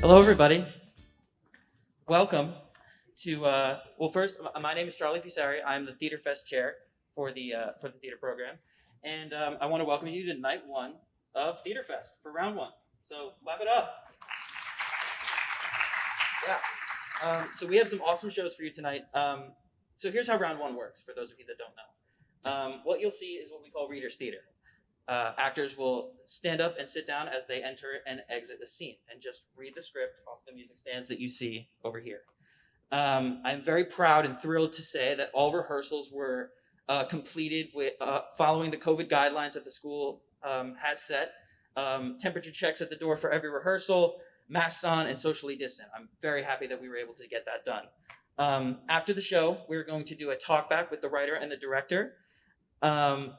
Hello, everybody. Welcome to. First, my name is Charlie Fusari. I'm the TheatreFest chair for the theater program, and I want to welcome you to night one of TheatreFest for round one. So clap it up. Yeah. So we have some awesome shows for you tonight. So here's how round one works for those of you that don't know. What you'll see is what we call readers theater. Actors will stand up and sit down as they enter and exit a scene and just read the script off the music stands that you see over here. I'm very proud and thrilled to say that all rehearsals were completed with following the COVID guidelines that the school has set. Temperature checks at the door for every rehearsal, masks on, and socially distant. I'm very happy that we were able to get that done. After the show, we're going to do a talk back with the writer and the director,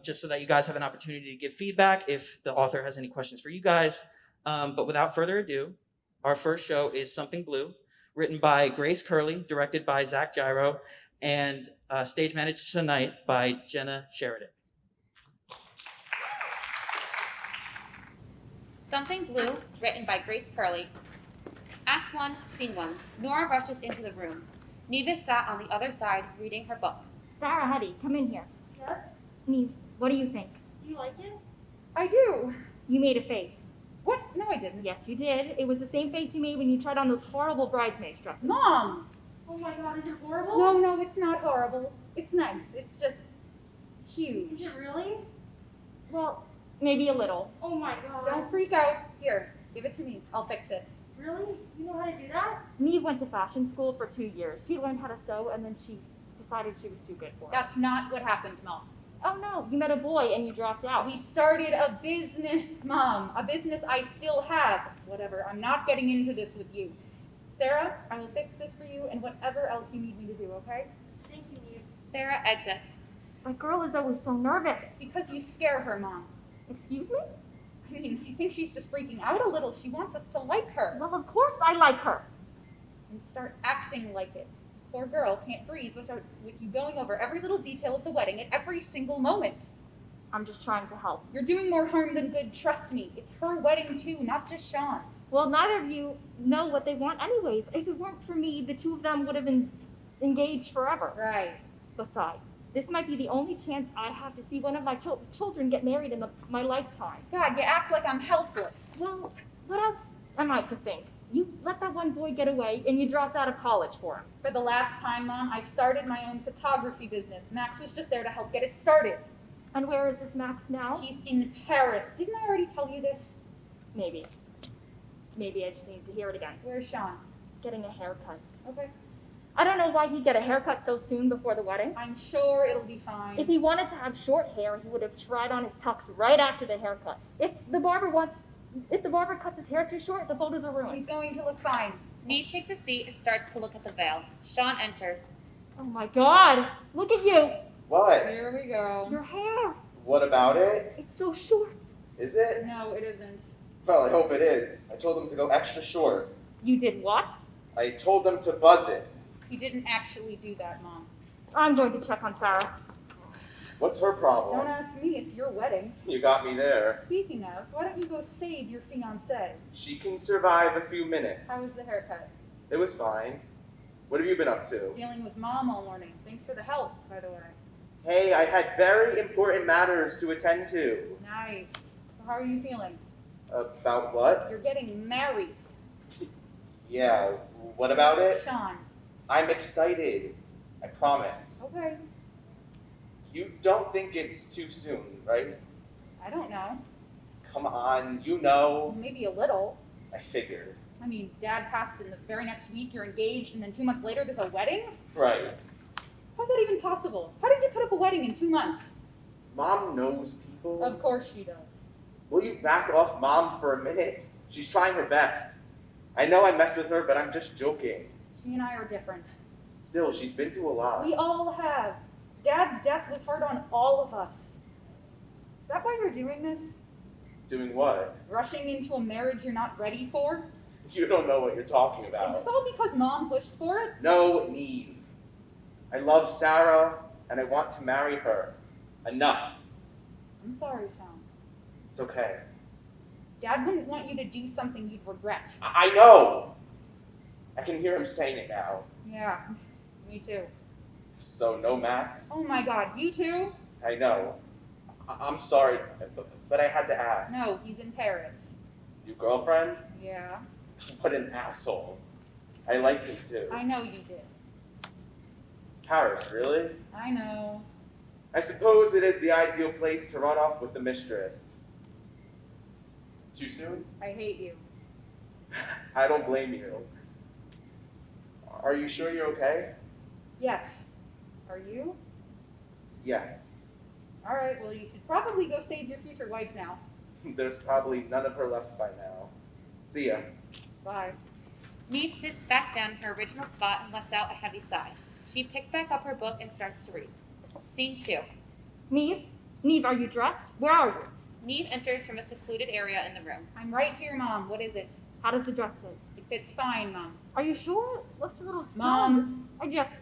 just so that you guys have an opportunity to give feedback if the author has any questions for you guys. But without further ado, our first show is Something Blue, written by Grace Curley, directed by Zach Gyro, and stage managed tonight by Jenna Sheridan. Something Blue, written by Grace Curley. Act 1, Scene 1. Nora rushes into the room. Neva sat on the other side, reading her book. Sarah, Hetty, come in here. Yes? Neve, what do you think? Do you like it? I do. You made a face. What? No, I didn't. Yes, you did. It was the same face you made when you tried on those horrible bridesmaid dresses. Mom! Oh my god, is it horrible? No, it's not horrible. It's nice. It's just huge. Is it really? Well, maybe a little. Oh my god. Don't freak out. Here, give it to me. I'll fix it. Really? You know how to do that? Neve went to fashion school for 2 years. She learned how to sew, and then she decided she was too good for it. That's not what happened, Mom. Oh no, you met a boy and you dropped out. We started a business, Mom. A business I still have. Whatever. I'm not getting into this with you. Sarah, I will fix this for you and whatever else you need me to do, okay? Thank you, Neve. Sarah exits. That girl is always so nervous. Because you scare her, Mom. Excuse me? I mean, I think she's just freaking out a little. She wants us to like her. Well, of course I like her. And start acting like it. This poor girl can't breathe with you going over every little detail of the wedding at every single moment. I'm just trying to help. You're doing more harm than good, trust me. It's her wedding too, not just Sean's. Well, neither of you know what they want anyways. If it weren't for me, the two of them would have been engaged forever. Right. Besides, this might be the only chance I have to see one of my children get married in my lifetime. God, you act like I'm helpless. Well, what else am I to think? You let that one boy get away, and you dropped out of college for him. For the last time, Mom, I started my own photography business. Max was just there to help get it started. And where is this Max now? He's in Paris. Didn't I already tell you this? Maybe. Maybe I just need to hear it again. Where's Sean? Getting a haircut. Okay. I don't know why he'd get a haircut so soon before the wedding. I'm sure it'll be fine. If he wanted to have short hair, he would have tried on his tux right after the haircut. If the barber cuts his hair too short, the photos are ruined. He's going to look fine. Neve takes a seat and starts to look at the veil. Sean enters. Oh my God! Look at you! What? Here we go. Your hair! What about it? It's so short. Is it? No, it isn't. Well, I hope it is. I told them to go extra short. You did what? I told them to buzz it. He didn't actually do that, Mom. I'm going to check on Sarah. What's her problem? Don't ask me, it's your wedding. You got me there. Speaking of, why don't you go save your fiancée? She can survive a few minutes. How was the haircut? It was fine. What have you been up to? Dealing with Mom all morning. Thanks for the help, by the way. Hey, I had very important matters to attend to. Nice. How are you feeling? About what? You're getting married, Yeah, what about it? Sean. I'm excited. I promise. Okay. You don't think it's too soon, right? I don't know. Come on, you know. Maybe a little. I figured. I mean, Dad passed and the very next week you're engaged and then 2 months later there's a wedding? Right. How's that even possible? How did you put up a wedding in 2 months? Mom knows people. Of course she does. Will you back off Mom for a minute? She's trying her best. I know I messed with her, but I'm just joking. She and I are different. Still, she's been through a lot. We all have. Dad's death was hard on all of us. Is that why you're doing this? Doing what? Rushing into a marriage you're not ready for? You don't know what you're talking Is about. this all because Mom pushed for it? No, Neve. I love Sarah, and I want to marry her. Enough. I'm sorry, Sean. It's okay. Dad wouldn't want you to do something you'd regret. I know. I can hear him saying it now. Yeah, me too. So no Max? Oh my god, you too? I know. I'm sorry, but I had to ask. No, he's in Paris. New girlfriend? Yeah, What an asshole. I liked him too. I know you did. Paris, really? I know. I suppose it is the ideal place to run off with the mistress. Too soon? I hate you. I don't blame you. Are you sure you're okay? Yes. Are you? Yes. Alright, well, you should probably go save your future wife now. There's probably none of her left by now. See ya. Bye. Neve sits back down in her original spot and lets out a heavy sigh. She picks back up her book and starts to read. Scene 2. Neve? Neve, are you dressed? Where are you? Neve enters from a secluded area in the room. I'm right here, Mom. What is it? How does the dress fit? It fits fine, Mom. Are you sure? It looks a little snug. Mom. I just...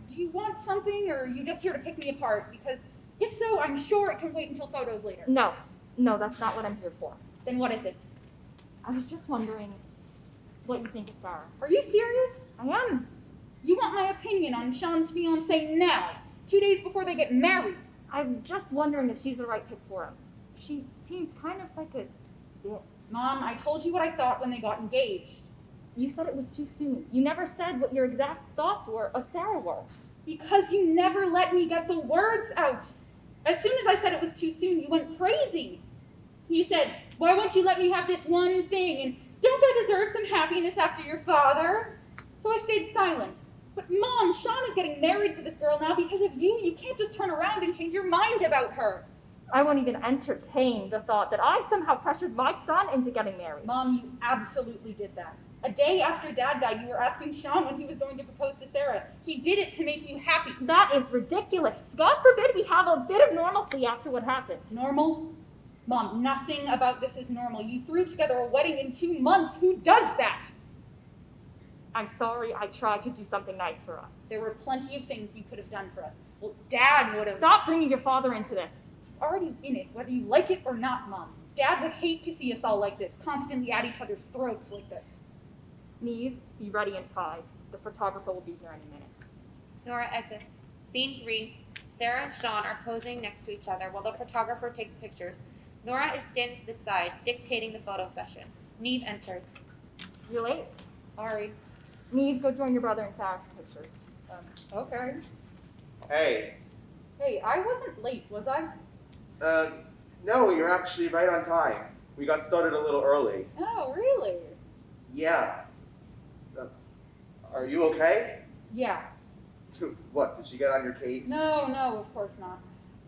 Do you want something, or are you just here to pick me apart? Because if so, I'm sure it can wait until photos later. No, that's not what I'm here for. Then what is it? I was just wondering what you think of Sarah. Are you serious? I am. You want my opinion on Sean's fiancée now, 2 days before they get married? I'm just wondering if she's the right pick for him. She seems kind of like a bitch. Mom, I told you what I thought when they got engaged. You said it was too soon. You never said what your exact thoughts were of Sarah were. Because you never let me get the words out. As soon as I said it was too soon, you went crazy. You said, why won't you let me have this one thing? And don't I deserve some happiness after your father? So I stayed silent. But Mom, Sean is getting married to this girl now because of you. You can't just turn around and change your mind about her. I won't even entertain the thought that I somehow pressured my son into getting married. Mom, you absolutely did that. A day after Dad died, you were asking Sean when he was going to propose to Sarah. He did it to make you happy. That is ridiculous. God forbid we have a bit of normalcy after what happened. Normal? Mom, nothing about this is normal. You threw together a wedding in 2 months. Who does that? I'm sorry I tried to do something nice for us. There were plenty of things you could have done for us. Well, Dad would have. Stop bringing your father into this. He's already in it, whether you like it or not, Mom. Dad would hate to see us all like this, constantly at each other's throats like this. Neve, be ready in 5. The photographer will be here any minute. Nora exits. Scene 3. Sarah and Sean are posing next to each other while the photographer takes pictures. Nora is standing to the side, dictating the photo session. Neve enters. You're late. Sorry. Neve, go join your brother and Sarah for pictures. Okay. Hey. Hey, I wasn't late, was I? No, you're actually right on time. We got started a little early. Oh, really? Yeah. Are you okay? Yeah. What, did she get on your case? No, of course not.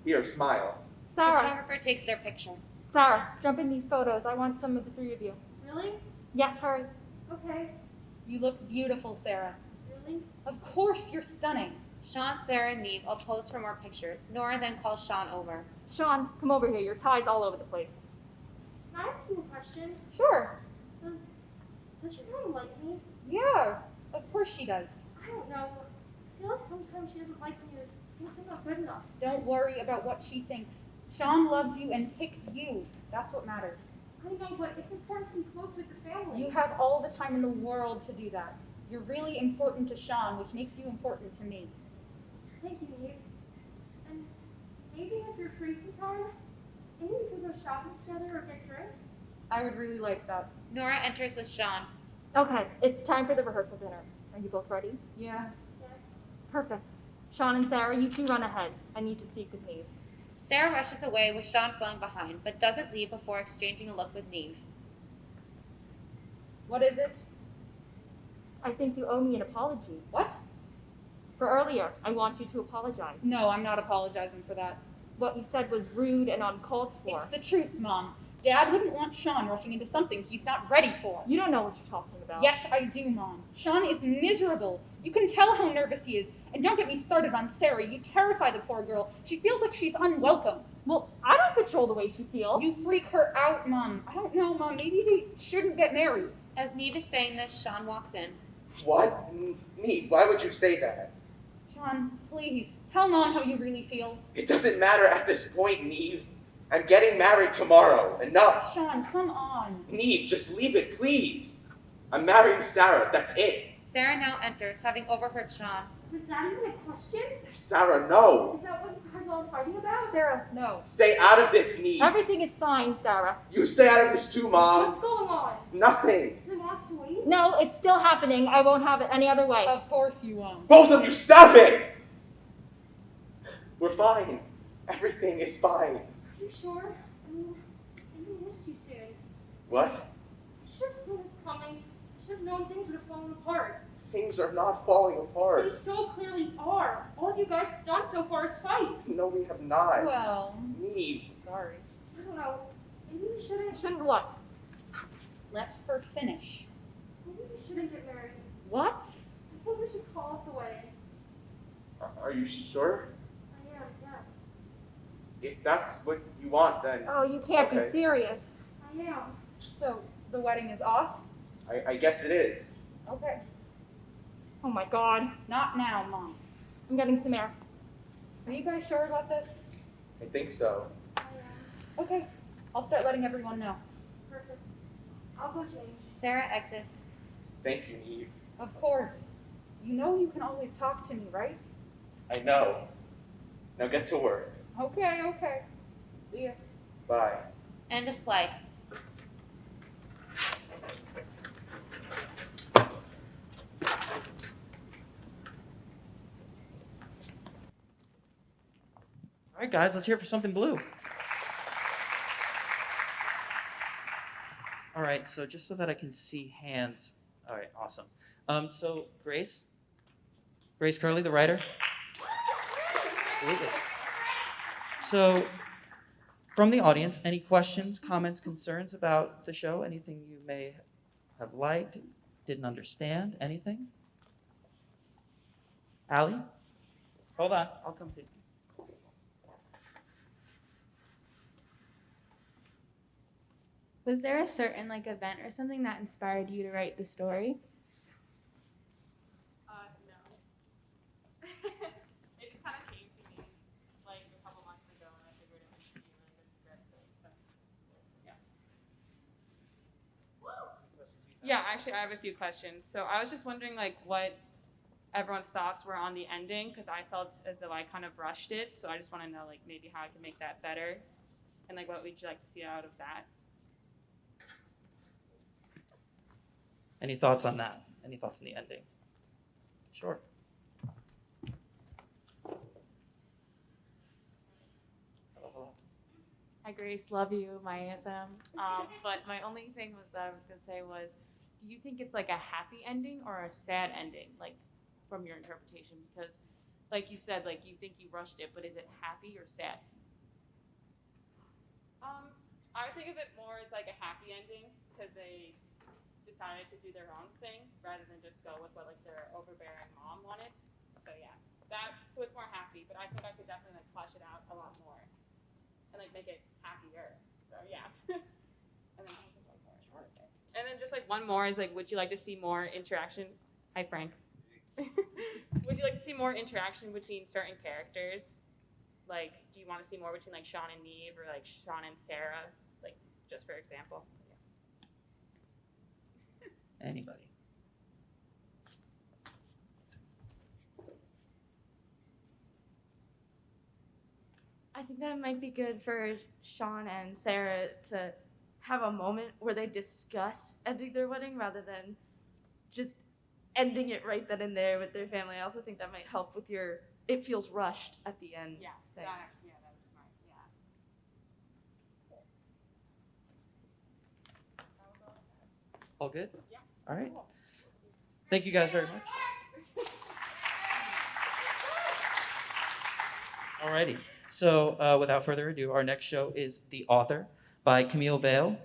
Here, smile. The Sarah, photographer takes their picture. Sarah, jump in these photos. I want some of the 3 of you. Really? Yes, hurry. Okay. You look beautiful, Sarah. Really? Of course you're stunning. Sean, Sarah, and Neve all pose for more pictures. Nora then calls Sean over. Sean, come over here. Your tie's all over the place. Can I ask you a question? Sure. Does your mom like me? Yeah, of course she does. I don't know. I feel like sometimes she doesn't like me or thinks I'm not good enough. Don't worry about what she thinks. Sean loves you and picked you. That's what matters. I know, but it's important to be close with the family. You have all the time in the world to do that. You're really important to Sean, which makes you important to me. Thank you, Neve. And maybe if you're free sometime, maybe we could go shopping together or get drinks. I would really like that. Nora enters with Sean. Okay, it's time for the rehearsal dinner. Are you both ready? Yeah. Yes. Perfect. Sean and Sarah, you 2 run ahead. I need to speak with Neve. Sarah rushes away with Sean falling behind, but doesn't leave before exchanging a look with Neve. What is it? I think you owe me an apology. What? For earlier, I want you to apologize. No, I'm not apologizing for that. What you said was rude and uncalled for. It's the truth, Mom. Dad wouldn't want Sean rushing into something he's not ready for. You don't know what you're talking about. Yes, I do, Mom. Sean is miserable. You can tell how nervous he is. And don't get me started on Sarah. You terrify the poor girl. She feels like she's unwelcome. Well, I don't control the way she feels. You freak her out, Mom. I don't know, Mom. Maybe they shouldn't get married. As Neve is saying this, Sean walks in. What? Neve, why would you say that? Sean, please, tell Mom how you really feel. It doesn't matter at this point, Neve. I'm getting married tomorrow. Enough. Sean, come on. Neve, just leave it, please. I'm marrying Sarah. That's it. Sarah now enters, having overheard Sean. Was that even a question? Sarah, no. Is that what you guys are all fighting about? Sarah, no. Stay out of this, Neve. Everything is fine, Sarah. You stay out of this too, Mom. What's going on? Nothing. You're lost to wait? No, it's still happening. I won't have it any other way. Of course you won't. Both of you, stop it! We're fine. Everything is fine. Are you sure? I mean, we missed you soon. What? I should have seen this coming. I should have known things would have fallen apart. Things are not falling apart. They so clearly are. All you guys have done so far is fight. No, we have not. Well, Neve. sorry. I don't know. Maybe we shouldn't. Shouldn't what? Let her finish. Maybe we shouldn't get married. What? I think we should call off the wedding. Are you sure? I am, yes. If that's what you want, then Oh, you can't Okay. be serious. I am. So, the wedding is off? I guess it is. Okay. Oh my God. Not now, Mom. I'm getting some air. Are you guys sure about this? I think so. I am. Okay. I'll start letting everyone know. Perfect. I'll go change. Sarah exits. Thank you, Neve. Of course. You know you can always talk to me, right? I know. Now get to work. Okay, okay. See ya. Bye. End of play. All right, guys, let's hear it for something blue. All right, so just so that I can see hands. All right, awesome. So Grace Curley, the writer. Absolutely. So from the audience, any questions, comments, concerns about the show? Anything you may have liked, didn't understand, anything? Allie? Hold on, I'll come to you. Was there a certain event or something that inspired you to write the story? No. It just kind of came to me a couple months ago, and I figured it would be a really good script. So, yeah. Yeah, actually, I have a few questions. So I was just wondering what everyone's thoughts were on the ending, because I felt as though I kind of rushed it. So I just want to know maybe how I can make that better, and what would you like to see out of that? Any thoughts on that? Any thoughts on the ending? Sure. Hi, Grace. Love you, my ASM. But my only thing that I was going to say was, do you think it's a happy ending or a sad ending, from your interpretation? Because, like you said, you think you rushed it, but is it happy or sad? I think of it more as a happy ending, because they decided to do their own thing rather than just go with what their overbearing mom wanted. So yeah, so it's more happy, but I think I could definitely flesh it out a lot more and make it happier. So yeah. And then just one more is would you like to see more interaction? Hi Frank. Would you like to see more interaction between certain characters? Do you want to see more between Sean and Neve or Sean and Sarah? Just for example. Anybody? I think that might be good for Sean and Sarah to have a moment where they discuss ending their wedding rather than just ending it right then and there with their family. I also think that might help with it feels rushed at the end. Yeah, thing. that was smart. Yeah. All good? Yeah. All right. Thank you guys very much. Alrighty. So without further ado, our next show is The Author by Camille Vale,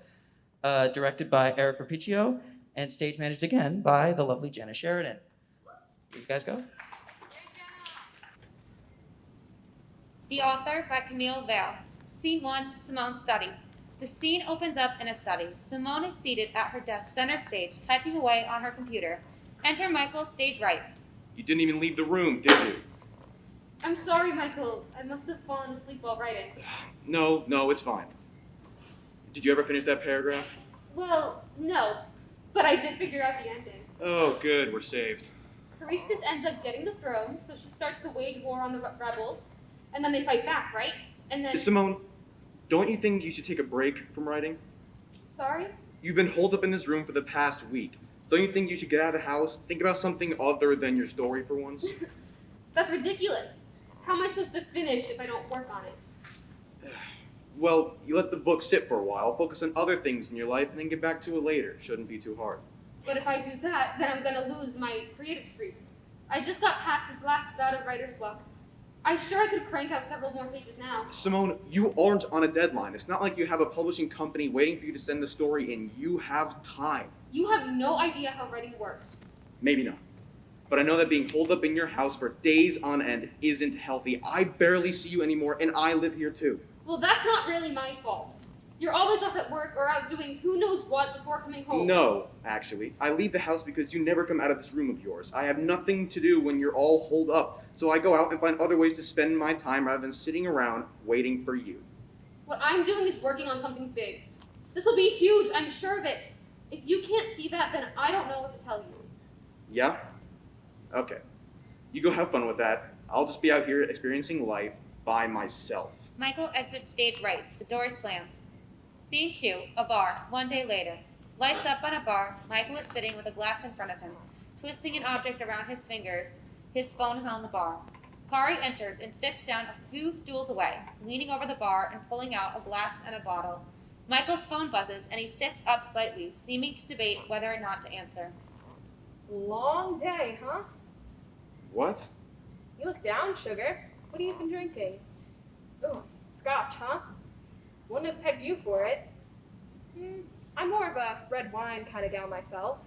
directed by Eric Rapicchio, and stage managed again by the lovely Jenna Sheridan. Here you guys go. The Author by Camille Vale. Scene 1, Simone's study. The scene opens up in a study. Simone is seated at her desk center stage, typing away on her computer. Enter Michael, stage right. You didn't even leave the room, did you? I'm sorry, Michael. I must have fallen asleep while writing. No, it's fine. Did you ever finish that paragraph? Well, no. But I did figure out the ending. Oh, good, we're saved. Christus ends up getting the throne, so she starts to wage war on the rebels, and then they fight back, right? And then... Simone, don't you think you should take a break from writing? Sorry? You've been holed up in this room for the past week. Don't you think you should get out of the house, think about something other than your story for once? That's ridiculous. How am I supposed to finish if I don't work on it? Well, you let the book sit for a while, focus on other things in your life, and then get back to it later. Shouldn't be too hard. But if I do that, then I'm gonna lose my creative streak. I just got past this last bout of writer's block. I'm sure I could crank out several more pages now. Simone, you aren't on a deadline. It's not like you have a publishing company waiting for you to send the story in. You have time. You have no idea how writing works. Maybe not. But I know that being holed up in your house for days on end isn't healthy. I barely see you anymore, and I live here too. Well, that's not really my fault. You're always up at work or out doing who knows what before coming home. No, actually. I leave the house because you never come out of this room of yours. I have nothing to do when you're all holed up, so I go out and find other ways to spend my time rather than sitting around waiting for you. What I'm doing is working on something big. This will be huge, I'm sure of it. If you can't see that, then I don't know what to tell you. Yeah? Okay. You go have fun with that. I'll just be out here experiencing life by myself. Michael exits stage right. The door slams. Scene 2, a bar, one day later. Lights up on a bar. Michael is sitting with a glass in front of him, twisting an object around his fingers. His phone is on the bar. Kari enters and sits down a few stools away, leaning over the bar and pulling out a glass and a bottle. Michael's phone buzzes and he sits up slightly, seeming to debate whether or not to answer. Long day, huh? What? You look down, sugar. What have you been drinking? Ooh, scotch, huh? Wouldn't have pegged you for it. I'm more of a red wine kind of gal myself.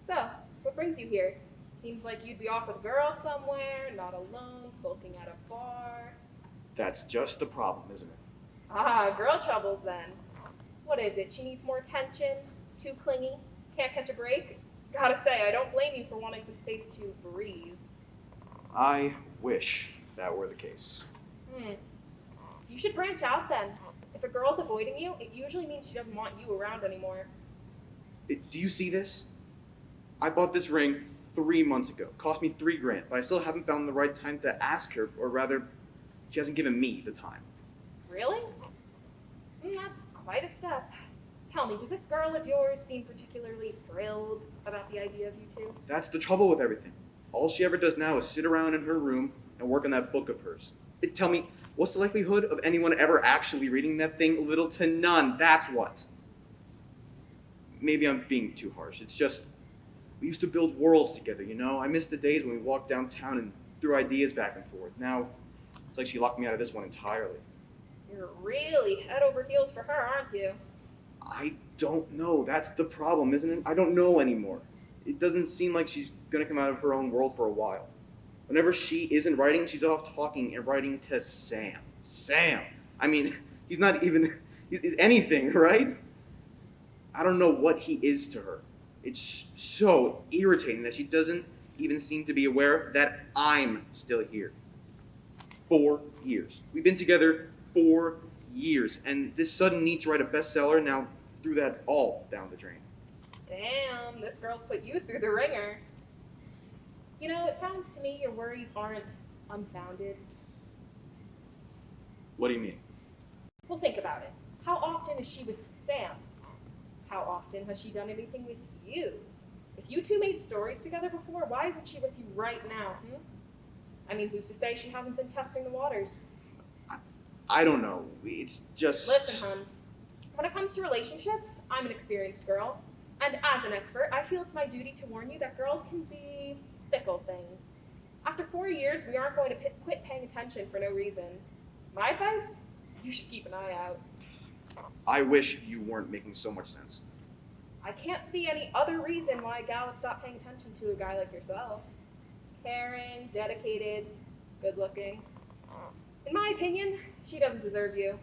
So, what brings you here? Seems like you'd be off with a girl somewhere, not alone, sulking at a bar. That's just the problem, isn't it? Ah, girl troubles then. What is it? She needs more attention? Too clingy? Can't catch a break? Gotta say, I don't blame you for wanting some space to breathe. I wish that were the case. You should branch out then. If a girl's avoiding you, it usually means she doesn't want you around anymore. Do you see this? I bought this ring 3 months ago. Cost me $3,000, but I still haven't found the right time to ask her, or rather, she hasn't given me the time. Really? That's quite a step. Tell me, does this girl of yours seem particularly thrilled about the idea of you two? That's the trouble with everything. All she ever does now is sit around in her room and work on that book of hers. Tell me, what's the likelihood of anyone ever actually reading that thing? Little to none, that's what. Maybe I'm being too harsh. It's just, we used to build worlds together, you know? I miss the days when we walked downtown and threw ideas back and forth. Now, it's like she locked me out of this one entirely. You're really head over heels for her, aren't you? I don't know. That's the problem, isn't it? I don't know anymore. It doesn't seem like she's going to come out of her own world for a while. Whenever she isn't writing, she's off talking and writing to Sam. Sam! I mean, he's not even he's anything, right? I don't know what he is to her. It's so irritating that she doesn't even seem to be aware that I'm still here. 4 years. We've been together 4 years, and this sudden need to write a bestseller now threw that all down the drain. Damn, this girl's put you through the ringer. You know, it sounds to me your worries aren't unfounded. What do you mean? Well, think about it. How often is she with Sam? How often has she done anything with you? If you two made stories together before, why isn't she with you right now? I mean, who's to say she hasn't been testing the waters? I don't know. It's just... Listen, hon. When it comes to relationships, I'm an experienced girl. And as an expert, I feel it's my duty to warn you that girls can be fickle things. After 4 years, we aren't going to quit paying attention for no reason. My advice? You should keep an eye out. I wish you weren't making so much sense. I can't see any other reason why a gal would stop paying attention to a guy like yourself. Caring, dedicated, good looking. In my opinion, she doesn't deserve you.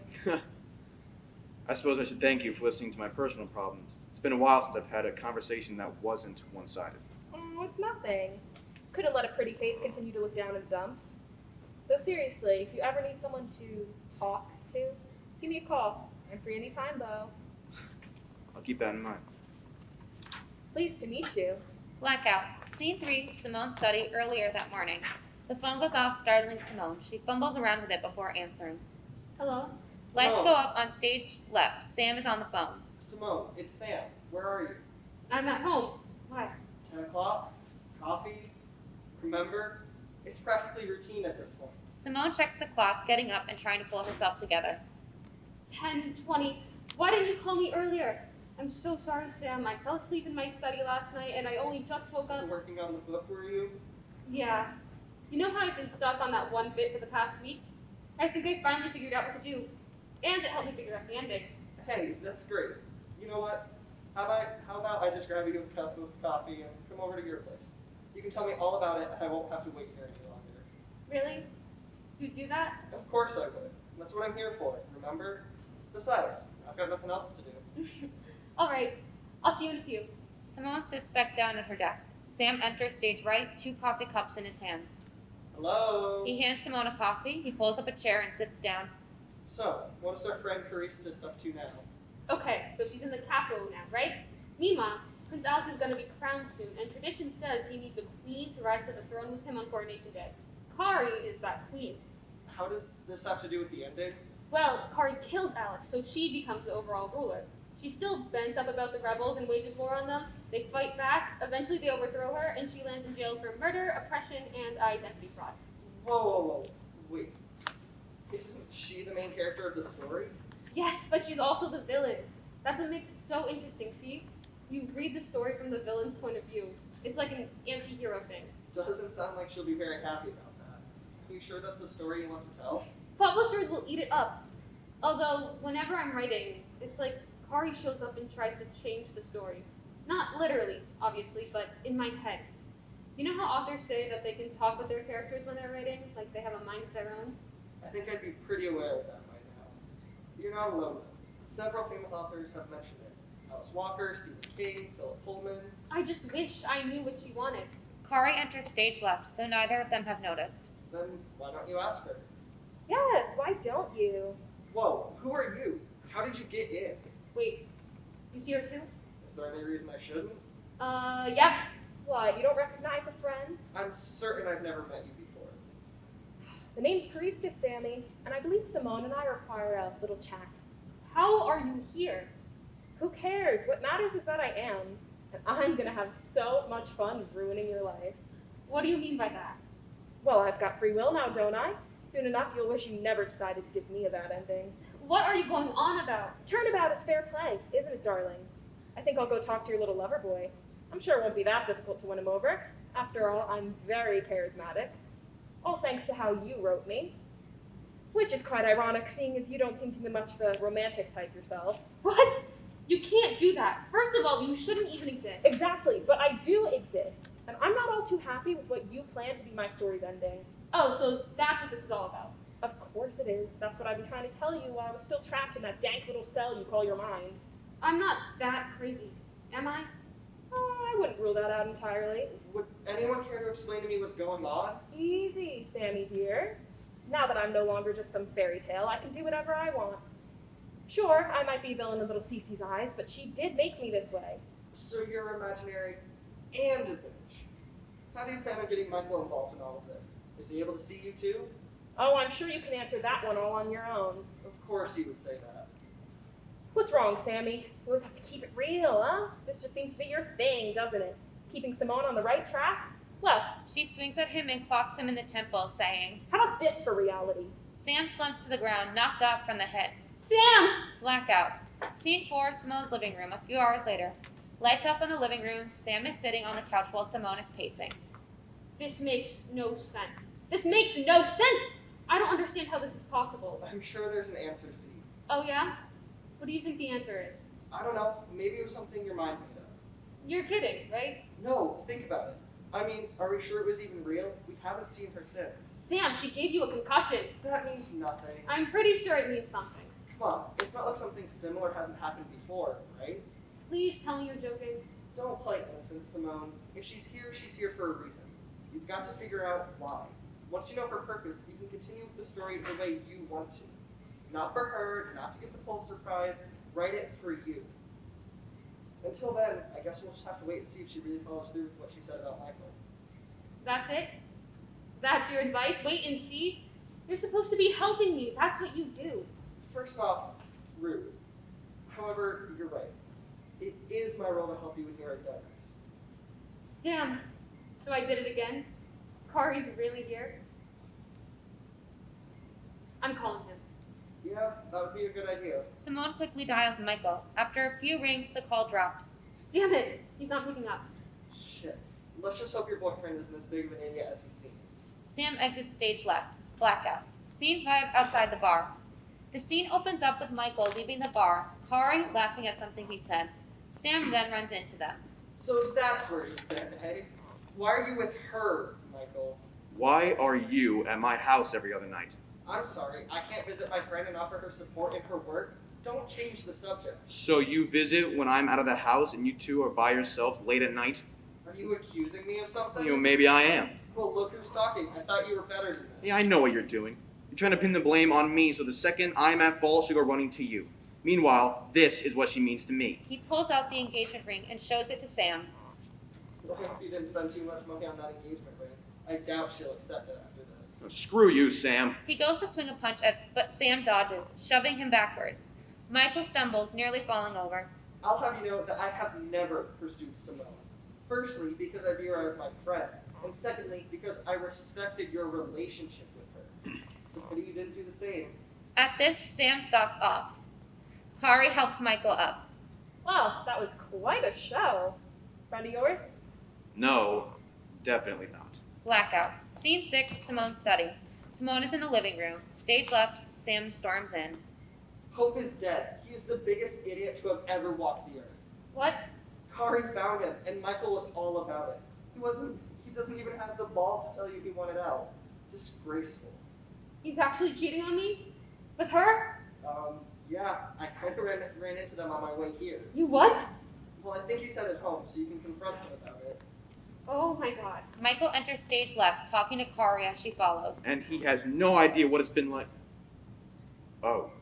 I suppose I should thank you for listening to my personal problems. It's been a while since I've had a conversation that wasn't one-sided. Oh, it's nothing. Couldn't let a pretty face continue to look down in the dumps. Though seriously, if you ever need someone to talk to, give me a call. I'm free anytime, though. I'll keep that in mind. Pleased to meet you. Blackout. Scene 3, Simone's study earlier that morning. The phone goes off, startling Simone. She fumbles around with it before answering. Hello? Lights Simone. go up on stage left. Sam is on the phone. Simone, it's Sam. Where are you? I'm at home. Why? 10 o'clock? Coffee? Remember? It's practically routine at this point. Simone checks the clock, getting up and trying to pull herself together. 10:20. Why didn't you call me earlier? I'm so sorry, Sam. I fell asleep in my study last night and I only just woke up. Working on the book, were you? Yeah. You know how I've been stuck on that one bit for the past week? I think I finally figured out what to do. And it helped me figure out the ending. Hey, that's great. You know what? How about I just grab you a cup of coffee and come over to your place? You can tell me all about it and I won't have to wait here any longer. Really? You do that? Of course I would. That's what I'm here for, remember? Besides, I've got nothing else to do. All right. I'll see you in a few. Simone sits back down at her desk. Sam enters stage right, 2 coffee cups in his hands. Hello? He hands Simone a coffee. He pulls up a chair and sits down. So, what is our friend Caristus up to now? Okay, so she's in the capital now, right? Meanwhile, Prince Alec is going to be crowned soon, and tradition says he needs a queen to rise to the throne with him on coronation day. Kari is that queen. How does this have to do with the ending? Well, Kari kills Alec, so she becomes the overall ruler. She's still bent up about the rebels and wages war on them. They fight back, eventually they overthrow her, and she lands in jail for murder, oppression, and identity fraud. Whoa. Wait. Isn't she the main character of the story? Yes, but she's also the villain. That's what makes it so interesting, see? You read the story from the villain's point of view. It's like an anti-hero thing. Doesn't sound like she'll be very happy about that. Are you sure that's the story you want to tell? Publishers will eat it up. Although, whenever I'm writing, it's like Kari shows up and tries to change the story. Not literally, obviously, but in my head. You know how authors say that they can talk with their characters when they're writing? Like they have a mind of their own? I think I'd be pretty aware of that by now. You're not alone though. Several famous authors have mentioned it. Alice Walker, Stephen King, Philip Pullman. I just wish I knew what she wanted. Kari enters stage left, though neither of them have noticed. Then why don't you ask her? Yes, why don't you? Whoa, who are you? How did you get in? Wait, you see her too? Is there any reason I shouldn't? Yeah. What, you don't recognize a friend? I'm certain I've never met you before. The name's Caristus, Sammy, and I believe Simone and I require a little chat. How are you here? Who cares? What matters is that I am, and I'm gonna have so much fun ruining your life. What do you mean by that? Well, I've got free will now, don't I? Soon enough, you'll wish you never decided to give me a bad ending. What are you going on about? Turnabout is fair play, isn't it, darling? I think I'll go talk to your little lover boy. I'm sure it won't be that difficult to win him over. After all, I'm very charismatic. All thanks to how you wrote me. Which is quite ironic, seeing as you don't seem to be much the romantic type yourself. What? You can't do that. First of all, you shouldn't even exist. Exactly, but I do exist. And I'm not all too happy with what you plan to be my story's ending. Oh, so that's what this is all about. Of course it is. That's what I've been trying to tell you while I was still trapped in that dank little cell you call your mind. I'm not that crazy, am I? Oh, I wouldn't rule that out entirely. Would anyone care to explain to me what's going on? Easy, Sammy dear. Now that I'm no longer just some fairy tale, I can do whatever I want. Sure, I might be villain in little Cece's eyes, but she did make me this way. So you're imaginary and a bitch. How do you plan on getting Michael involved in all of this? Is he able to see you too? Oh, I'm sure you can answer that one all on your own. Of course he would say that. What's wrong, Sammy? You always have to keep it real, huh? This just seems to be your thing, doesn't it? Keeping Simone on the right track? Well, She swings at him and clocks him in the temple, saying, how about this for reality? Sam slumps to the ground, knocked off from the head. Sam! Blackout. Scene 4, Simone's living room, a few hours later. Lights up in the living room. Sam is sitting on the couch while Simone is pacing. This makes no sense. This makes no sense! I don't understand how this is possible. I'm sure there's an answer, Z. Oh, yeah? What do you think the answer is? I don't know. Maybe it was something your mind made up. You're kidding, right? No, think about it. I mean, are we sure it was even real? We haven't seen her since. Sam, she gave you a concussion. That means nothing. I'm pretty sure it means something. Come on, it's not like something similar hasn't happened before, right? Please tell me you're joking. Don't play innocent, Simone. If she's here for a reason. You've got to figure out why. Once you know her purpose, you can continue with the story the way you want to. Not for her, not to get the Pulitzer Prize. Write it for you. Until then, I guess we'll just have to wait and see if she really follows through with what she said about Michael. That's it? That's your advice? Wait and see? You're supposed to be helping me. That's what you do. First off, rude. However, you're right. It is my role to help you in your endeavors. Damn. So I did it again? Kari's really here? I'm calling him. Yeah, that would be a good idea. Simone quickly dials Michael. After a few rings, the call drops. Damn it! He's not picking up. Shit. Let's just hope your boyfriend isn't as big of an idiot as he seems. Sam exits stage left. Blackout. Scene 5 outside the bar. The scene opens up with Michael leaving the bar, Kari laughing at something he said. Sam then runs into them. So that's where you've been, eh? Why are you with her, Michael? Why are you at my house every other night? I'm sorry, I can't visit my friend and offer her support in her work. Don't change the subject. So you visit when I'm out of the house and you two are by yourself late at night? Are you accusing me of something? You know, maybe I am. Well, look who's talking. I thought you were better than that. Yeah, I know what you're doing. You're trying to pin the blame on me so the second I'm at fault, she'll go running to you. Meanwhile, this is what she means to me. He pulls out the engagement ring and shows it to Sam. I hope you didn't spend too much money on that engagement ring. I doubt she'll accept it after this. Oh, screw you, Sam. He goes to swing a punch but Sam dodges, shoving him backwards. Michael stumbles, nearly falling over. I'll have you know that I have never pursued Simone. Firstly, because I view her as my friend. And secondly, because I respected your relationship with her. It's a pity you didn't do the same. At this, Sam stalks off. Kari helps Michael up. Well, that was quite a show. Friend of yours? No, definitely not. Blackout. Scene 6, Simone's study. Simone is in the living room. Stage left, Sam storms in. Hope is dead. He is the biggest idiot to have ever walked the earth. What? Kari found him, and Michael was all about it. He doesn't even have the balls to tell you he wanted out. Disgraceful. He's actually cheating on me? With her? Yeah, I kind of ran into them on my way here. You what? Well, I think he sent it home, so you can confront him about it. Oh my god. Michael enters stage left, talking to Kari as she follows. And he has no idea what it's been like. Oh.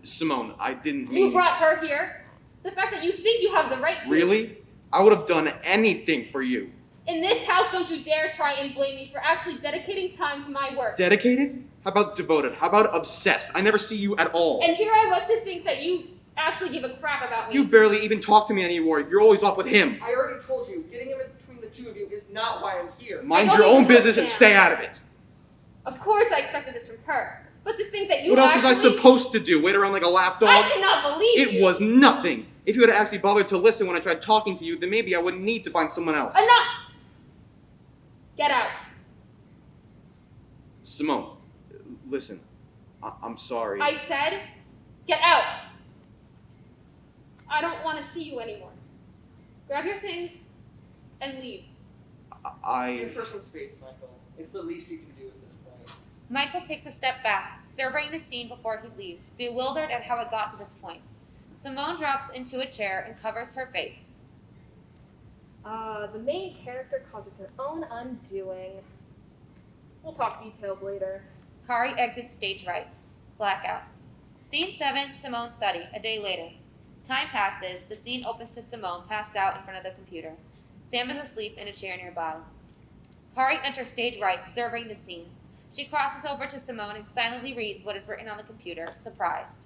Simone, I didn't mean... You brought her here? The fact that you think you have the right to... Really? I would have done anything for you. In this house, don't you dare try and blame me for actually dedicating time to my work. Dedicated? How about devoted? How about obsessed? I never see you at all. And here I was to think that you actually give a crap about me. You barely even talk to me anymore. You're always off with him. I already told you, getting in between the two of you is not why I'm here. Mind your own business and stay out of it. Of course I expected this from her. But to think that you What else was I actually... supposed to do? Wait around like a lapdog? I cannot believe It you. was nothing. If you had actually bothered to listen when I tried talking to you, then maybe I wouldn't need to find someone else. Enough! Get out. Simone, listen. I'm sorry. I said, get out. I don't want to see you anymore. Grab your things and leave. Give her some space, Michael. It's the least you can do at this point. Michael takes a step back, surveying the scene before he leaves, bewildered at how it got to this point. Simone drops into a chair and covers her face. The main character causes her own undoing. We'll talk details later. Kari exits stage right. Blackout. Scene 7, Simone's study, a day later. Time passes, the scene opens to Simone passed out in front of the computer. Sam is asleep in a chair nearby. Kari enters stage right, surveying the scene. She crosses over to Simone and silently reads what is written on the computer, surprised.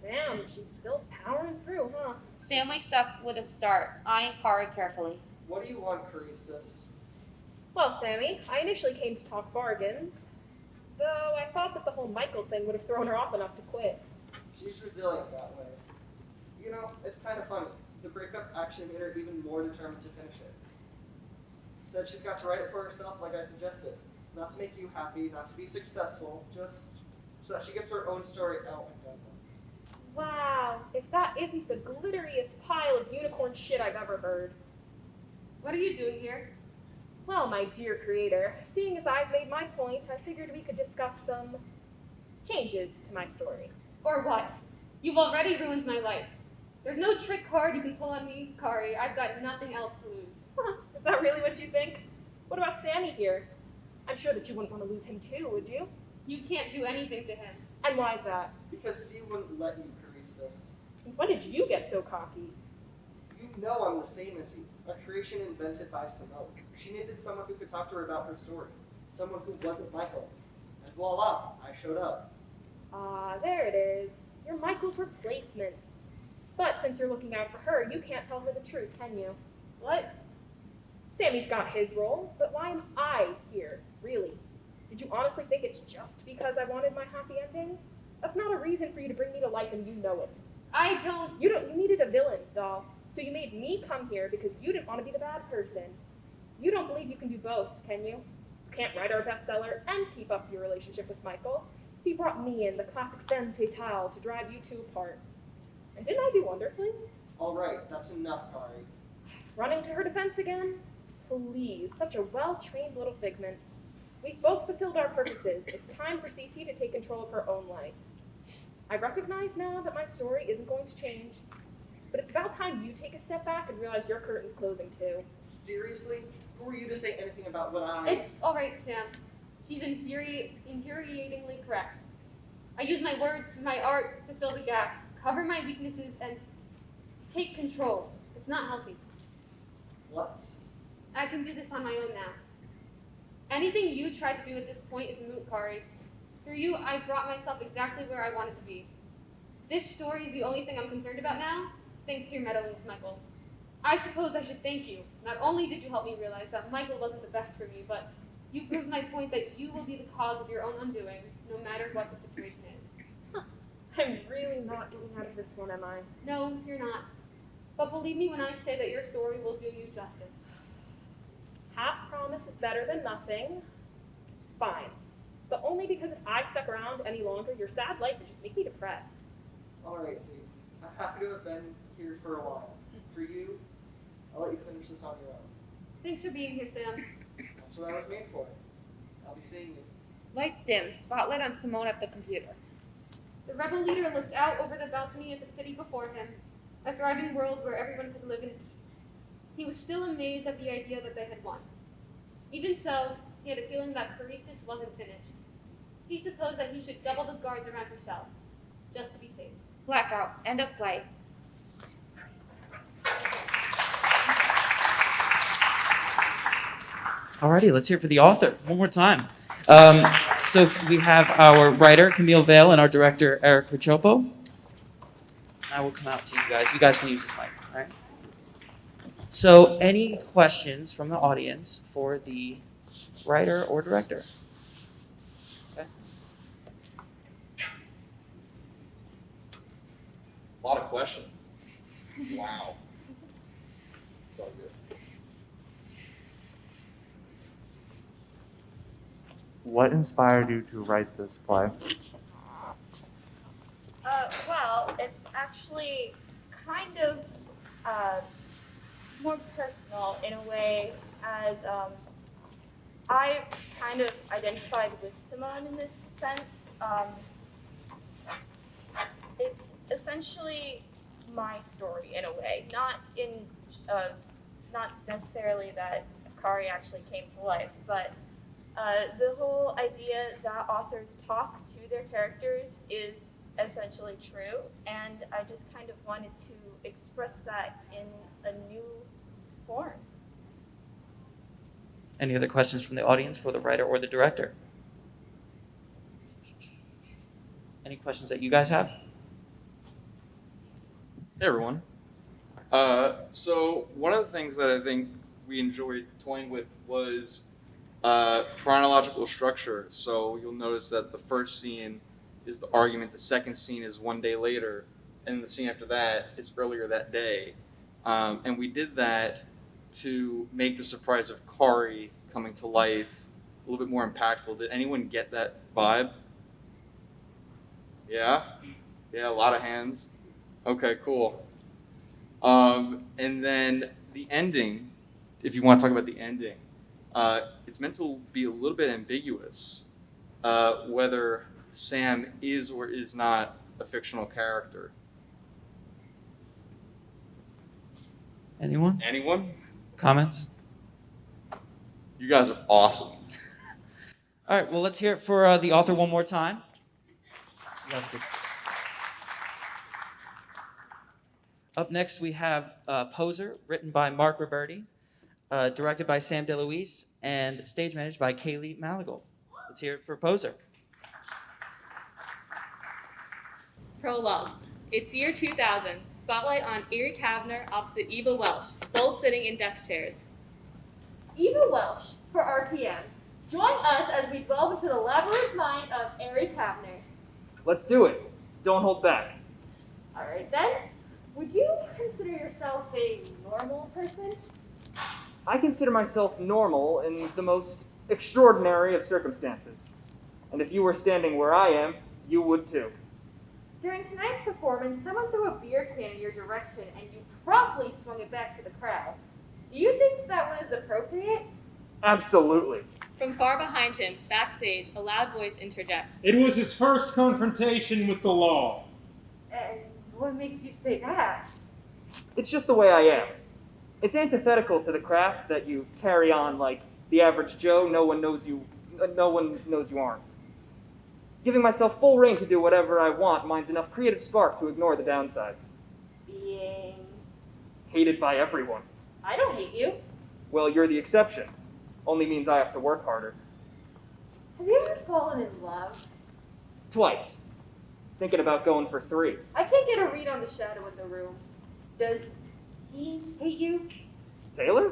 Damn, she's still powering through, huh? Sam wakes up with a start, eyeing Kari carefully. What do you want, Charistus? Well, Sammy, I initially came to talk bargains, though I thought that the whole Michael thing would have thrown her off enough to quit. She's resilient that way. You know, it's kind of funny. The breakup actually made her even more determined to finish it. Said she's got to write it for herself like I suggested. Not to make you happy, not to be successful, just so that she gets her own story out and done with. Wow, if that isn't the glitteriest pile of unicorn shit I've ever heard. What are you doing here? Well, my dear creator, seeing as I've made my point, I figured we could discuss some changes to my story. Or what? You've already ruined my life. There's no trick card you can pull on me, Kari. I've got nothing else to lose. Is that really what you think? What about Sammy here? I'm sure that you wouldn't want to lose him too, would you? You can't do anything to him. And why is that? Because C wouldn't let you, Charistus. Since when did you get so cocky? You know I'm the same as you, a creation invented by Simone. She needed someone who could talk to her about her story, someone who wasn't Michael. And voila, I showed up. Ah, there it is. You're Michael's replacement. But since you're looking out for her, you can't tell her the truth, can you? What? Sammy's got his role, but why am I here, really? Did you honestly think it's just because I wanted my happy ending? That's not a reason for you to bring me to life, and you know it. I don't. You needed a villain, doll. So you made me come here because you didn't want to be the bad person. You don't believe you can do both, can you? You can't write our bestseller and keep up your relationship with Michael. So you brought me in, the classic femme fatale, to drive you two apart. And didn't I do wonderfully? All right, that's enough, Kari. Running to her defense again? Please, such a well-trained little figment. We've both fulfilled our purposes. It's time for Cece to take control of her own life. I recognize now that my story isn't going to change, but it's about time you take a step back and realize your curtain's closing too. Seriously? Who are you to say anything about what I... It's all right, Sam. She's infuriatingly correct. I use my words, my art to fill the gaps, cover my weaknesses, and take control. It's not healthy. What? I can do this on my own now. Anything you try to do at this point is moot, Kari. Through you, I brought myself exactly where I wanted to be. This story is the only thing I'm concerned about now, thanks to your meddling with Michael. I suppose I should thank you. Not only did you help me realize that Michael wasn't the best for me, but you proved my point that you will be the cause of your own undoing, no matter what the situation is. I'm really not getting out of this one, am I? No, you're not. But believe me when I say that your story will do you justice. Half promise is better than nothing. Fine. But only because if I stuck around any longer, your sad life would just make me depressed. All right, Steve. I'm happy to have been here for a while. For you, I'll let you finish this on your own. Thanks for being here, Sam. That's what I was made for. I'll be seeing you. Lights dim, spotlight on Simone at the computer. The rebel leader looked out over the balcony at the city before him, a thriving world where everyone could live in peace. He was still amazed at the idea that they had won. Even so, he had a feeling that Charistus wasn't finished. He supposed that he should double the guards around herself, just to be safe. Blackout. End of play. Alrighty, let's hear it for the author one more time. So we have our writer, Camille Vale, and our director, Eric Prochopo. I will come out to you guys. You guys can use this mic, all right? So any questions from the audience for the writer or director? Okay. A lot of questions. Wow. It's all good. What inspired you to write this play? Well, it's actually kind of more personal in a way, as I kind of identified with Simone in this sense. It's essentially my story in a way, not necessarily that Kari actually came to life, but the whole idea that authors talk to their characters is essentially true, and I just kind of wanted to express that in a new form. Any other questions from the audience for the writer or the director? Any questions that you guys have? Hey everyone. So one of the things that I think we enjoyed toying with was chronological structure. So you'll notice that the first scene is the argument, the second scene is one day later, and the scene after that is earlier that day. And we did that to make the surprise of Kari coming to life a little bit more impactful. Did anyone get that vibe? Yeah? Yeah, a lot of hands. Okay, cool. And then the ending, if you want to talk about the ending, it's meant to be a little bit ambiguous, whether Sam is or is not a fictional character. Anyone? Anyone? Comments? You guys are awesome. All right, well, let's hear it for the author one more time. You guys are good. Up next, we have Poser, written by Mark Roberti, directed by Sam DeLuise, and stage managed by Kaylee Malagal. Let's hear it for Poser. Prologue. It's year 2000. Spotlight on Erie Kavner opposite Eva Welsh, both sitting in desk chairs. Eva Welsh for RPM. Join us as we delve into the labyrinth mind of Erie Kavner. Let's do it. Don't hold back. All right then. Would you consider yourself a normal person? I consider myself normal in the most extraordinary of circumstances. And if you were standing where I am, you would too. During tonight's performance, someone threw a beer can in your direction and you promptly swung it back to the crowd. Do you think that was appropriate? Absolutely. From far behind him, backstage, a loud voice interjects. It was his first confrontation with the law. And what makes you say that? It's just the way I am. It's antithetical to the craft that you carry on like the average Joe. No one knows you aren't. Giving myself full reign to do whatever I want minds enough creative spark to ignore the downsides. Being... Hated by everyone. I don't hate you. Well, you're the exception. Only means I have to work harder. Have you ever fallen in love? Twice. Thinking about going for 3. I can't get a read on the shadow in the room. Does he hate you? Taylor?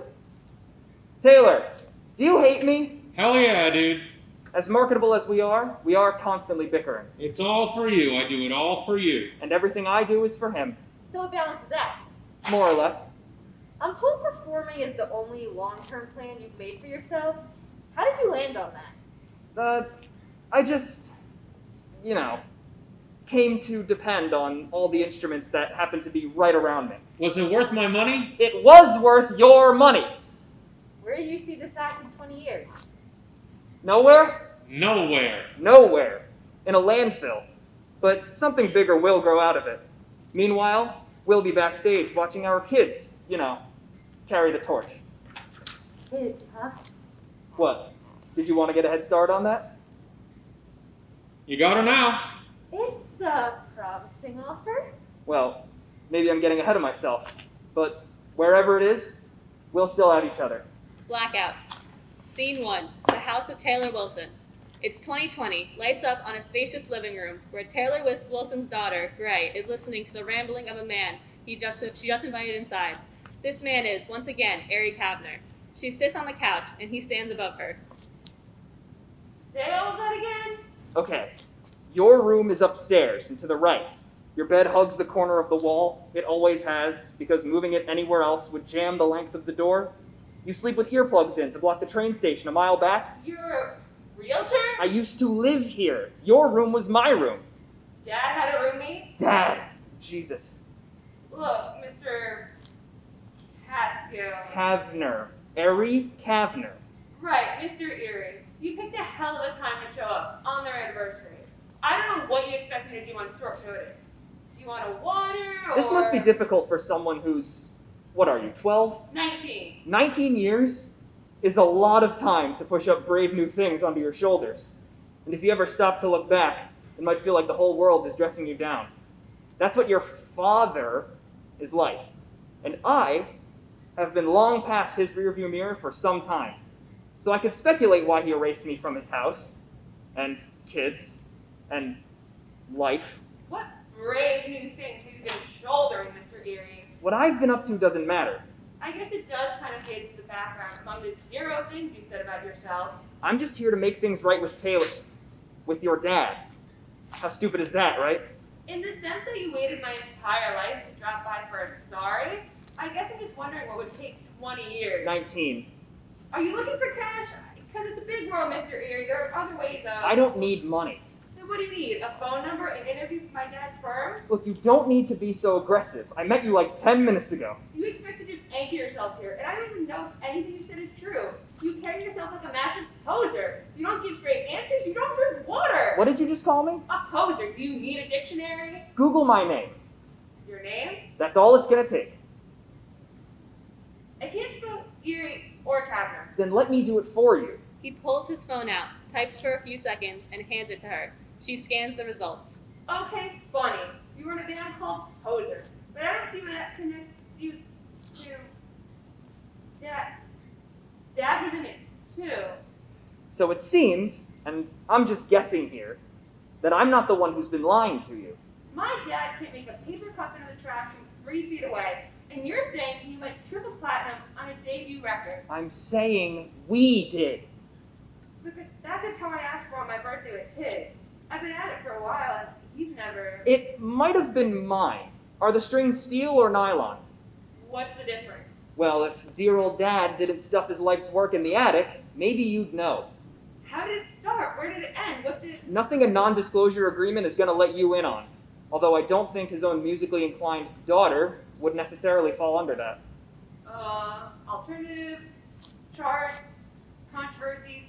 Taylor, do you hate me? Hell yeah, dude. As marketable as we are constantly bickering. It's all for you. I do it all for you. And everything I do is for him. So it balances out. More or less. I'm told performing is the only long-term plan you've made for yourself. How did you land on that? I just, came to depend on all the instruments that happened to be right around me. Was it worth my money? It was worth your money. Where do you see this act in 20 years? Nowhere? Nowhere. Nowhere. In a landfill. But something bigger will grow out of it. Meanwhile, we'll be backstage watching our kids, carry the torch. Kids, huh? What? Did you want to get a head start on that? You got her now. It's a promising offer. Well, maybe I'm getting ahead of myself. But wherever it is, we'll still have each other. Blackout. Scene 1. The house of Taylor Wilson. It's 2020. Lights up on a spacious living room where Taylor Wilson's daughter, Gray, is listening to the rambling of a man she just invited inside. This man is, once again, Erie Kavner. She sits on the couch, and he stands above her. Say all that again? Okay. Your room is upstairs and to the right. Your bed hugs the corner of the wall. It always has, because moving it anywhere else would jam the length of the door. You sleep with earplugs in to block the train station a mile back. You're a realtor? I used to live here. Your room was my room. Dad had a roommate? Dad. Jesus. Look, Mr. Catskill. Kavner. Erie Kavner. Right, Mr. Erie. You picked a hell of a time to show up on their anniversary. I don't know what you expect me to do on short notice. Do you want a water or... This must be difficult for someone who's, what are you, 12? 19. 19 years is a lot of time to push up brave new things onto your shoulders. And if you ever stop to look back, it might feel like the whole world is dressing you down. That's what your father is like. And I have been long past his rearview mirror for some time. So I could speculate why he erased me from his house, and kids, and life. What brave new things have you been shouldering, Mr. Erie? What I've been up to doesn't matter. I guess it does kind of fade into the background among the 0 things you said about yourself. I'm just here to make things right with Taylor. With your dad. How stupid is that, right? In the sense that you waited my entire life to drop by for a sorry, I guess I'm just wondering what would take 20 years. 19. Are you looking for cash? Because it's a big world, Mr. Erie. There are other ways of... I don't need money. Then what do you need? A phone number? An interview from my dad's firm? Look, you don't need to be so aggressive. I met you like 10 minutes ago. You expect to just anchor yourself here, and I don't even know if anything you said is true. You carry yourself like a massive poser. You don't give straight answers. You don't drink water. What did you just call me? A poser. Do you need a dictionary? Google my name. Your name? That's all it's gonna take. I can't spell Erie or Kavner. Then let me do it for you. He pulls his phone out, types for a few seconds, and hands it to her. She scans the results. Okay, funny. You were in a band called Poser. But I don't see where that connects you to Dad. Dad was in it too. So it seems, and I'm just guessing here, that I'm not the one who's been lying to you. My dad can't make a paper cup into the trash from 3 feet away, and you're saying he went triple platinum on a debut record. I'm saying we did. But that guitar I asked for on my birthday was his. I've been at it for a while, and he's never... It might have been mine. Are the strings steel or nylon? What's the difference? Well, if dear old Dad didn't stuff his life's work in the attic, maybe you'd know. How did it start? Where did it end? What did... Nothing a non-disclosure agreement is going to let you in on. Although I don't think his own musically inclined daughter would necessarily fall under that. Alternative, charts, controversies,